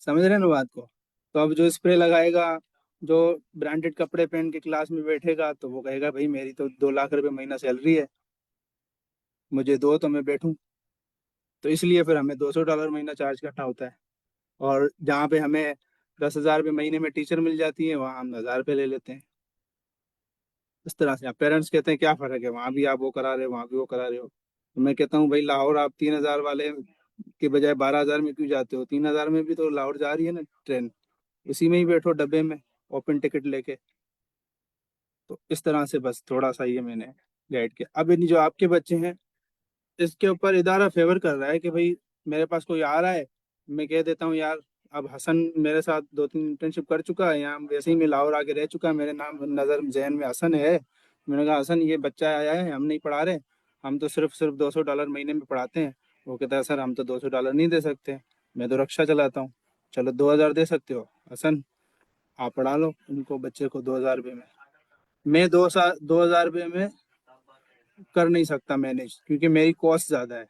समझ रहे हैं ना बात को? तो अब जो स्प्रे लगाएगा जो ब्रांडेड कपड़े पहन के क्लास में बैठेगा तो वो कहेगा भाई मेरी तो 2 लाख रुपए महीना सैलरी है, मुझे दो तो मैं बैठूं। तो इसलिए फिर हमें $200 महीना चार्ज करना होता है। और जहाँ पे हमें 10,000 रुपये महीने में टीचर मिल जाती है वहाँ हम 1,000 रुपये ले लेते हैं। इस तरह से पेरेंट्स कहते हैं क्या फ़र्क है, वहाँ भी आप वो करा रहे हो, वहाँ भी वो करा रहे हो। तो मैं कहता हूँ भाई लाहौर आप 3,000 वाले के बजाय 12,000 में क्यों जाते हो? 3,000 में भी तो लाहौर जा रही है ना ट्रेन, इसी में ही बैठो डब्बे में ओपन टिकट लेके। तो इस तरह से बस थोड़ा सा ये मैंने गाइड किया। अब इन जो आपके बच्चे हैं इसके ऊपर इदारा फेवर कर रहा है कि भाई मेरे पास कोई आ रहा है, मैं कह देता हूँ यार अब हसन मेरे साथ 2-3 इंटर्नशिप कर चुका है, यहाँ वैसे ही मैं लाहौर आके रह चुका है, मेरे नाम नज़र जहन में हसन है। मैंने कहा हसन ये बच्चा आया है, हम नहीं पढ़ा रहे, हम तो सिर्फ $200 महीने में पढ़ाते हैं। वो कहता है सर हम तो $200 नहीं दे सकते, मैं तो रक्षा चलाता हूँ। चलो 2,000 दे सकते हो हसन, आप पढ़ा लो उनको बच्चे को 2,000 रुपये में। मैं 2,000 रुपये में कर नहीं सकता मैनेज, क्योंकि मेरी कॉस्ट ज़्यादा है।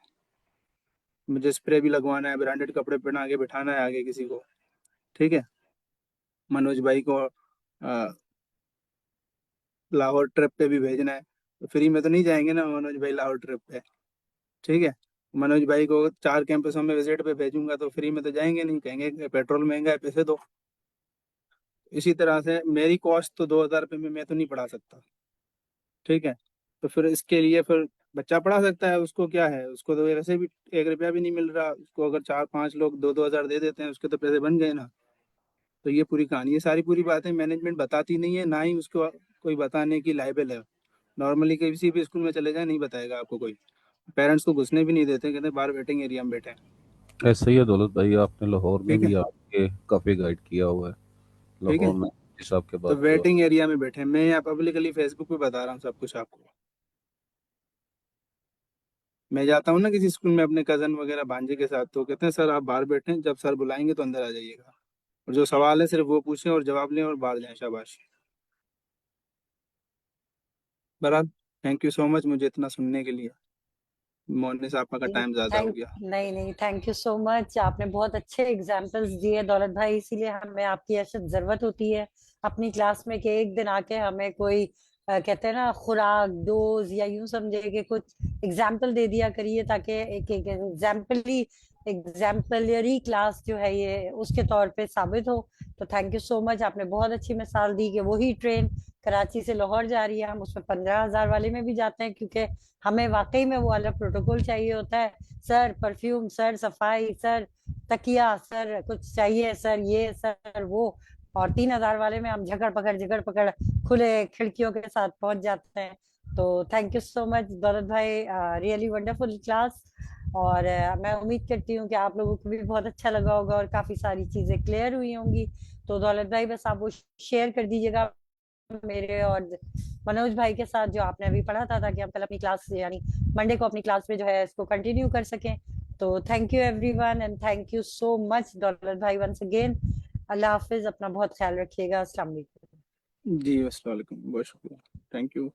मुझे स्प्रे भी लगवाना है, ब्रांडेड कपड़े पहना के बिठाना है आगे किसी को, ठीक है। मनोज भाई को लाहौर ट्रिप पे भी भेजना है, तो फ्री में तो नहीं जाएंगे ना मनोज भाई लाहौर ट्रिप पे, ठीक है। मनोज भाई को 4 कैंपसों में विजिट पे भेजूंगा तो फ्री में तो जाएंगे नहीं, कहेंगे कि पेट्रोल महंगा है पैसे दो। इसी तरह से मेरी कॉस्ट तो 2,000 रुपये में मैं तो नहीं पढ़ा सकता, ठीक है। तो फिर इसके लिए फिर बच्चा पढ़ा सकता है, उसको क्या है, उसको तो वैसे भी 1 रुपया भी नहीं मिल रहा उसको, अगर 4-5 लोग 2-2 हज़ार दे देते हैं उसके तो पैसे बन गए ना। तो ये पूरी कहानी, ये सारी पूरी बातें मैनेजमेंट बताती नहीं है, ना ही उसको कोई बताने की लायबल है। नॉर्मली किसी भी स्कूल में चले जाए नहीं बताएगा आपको कोई, पेरेंट्स को घुसने भी नहीं देते, कहते बाहर वेटिंग एरिया में बैठे हैं, ऐसा ही है दौलत भाई, आपने लाहौर में ठीक है, भी आके काफ़ी गाइड किया हुआ है। ठीक है। लाहौर में हिसाब के तो बाद जो वेटिंग एरिया में बैठे हैं, मैं यहाँ पब्लिकली फेसबुक पे बता रहा हूँ सब कुछ आपको। मैं जाता हूँ ना किसी स्कूल में अपने कजन वगैरह भांजे के साथ, तो कहते हैं सर आप बाहर बैठे हैं, जब सर बुलाएंगे तो अंदर आ जाइएगा, और जो सवाल है सिर्फ वो पूछें और जवाब लें और बाहर जाएं, शाबाश। बहरहाल थैंक यू सो मच मुझे इतना सुनने के लिए। मोहन आपका का टाइम ज़्यादा हो थैंक गया। नहीं नहीं, थैंक यू सो मच। आपने बहुत अच्छे एग्जाम्पल्स दिए दौलत भाई, इसीलिए हमें आपकी अशद जरूरत होती है अपनी क्लास में कि एक दिन आके हमें कोई कहते हैं ना खुराक डोज, या यूं समझे कि कुछ एग्जाम्पल दे दिया करिए, ताकि एक एक एग्जाम्पलरी क्लास जो है ये उसके तौर पे साबित हो। तो थैंक यू सो मच, आपने बहुत अच्छी मिसाल दी कि वही ट्रेन कराची से लाहौर जा रही है, हम उसमें 15,000 वाले में भी जाते हैं, क्योंकि हमें वाकई में वो वाला प्रोटोकॉल चाहिए होता है। सर परफ्यूम, सर सफाई, सर तकिया, सर कुछ चाहिए, सर ये सर वो। और 3,000 वाले में हम झगड़ पकड़ खुले खिड़कियों के साथ पहुंच जाते हैं। तो थैंक यू सो मच दौलत भाई, रियली वंडरफुल क्लास। और मैं उम्मीद करती हूँ कि आप लोगों को भी बहुत अच्छा लगा होगा और काफी सारी चीजें क्लियर हुई होंगी। तो दौलत भाई बस आप वो शेयर कर दीजिएगा मेरे और मनोज भाई के साथ जो आपने अभी पढ़ा था, ताकि हम कल अपनी क्लास यानी मंडे को अपनी क्लास में जो है इसको कंटिन्यू कर सकें। तो thank you everyone and thank you so much दौलत भाई वंस अगेन। अल्लाह हाफिज, अपना बहुत ख्याल रखिएगा। अस्सलाम वालेकुम। जी अस्सलाम वालेकुम, बहुत शुक्रिया, थैंक यू।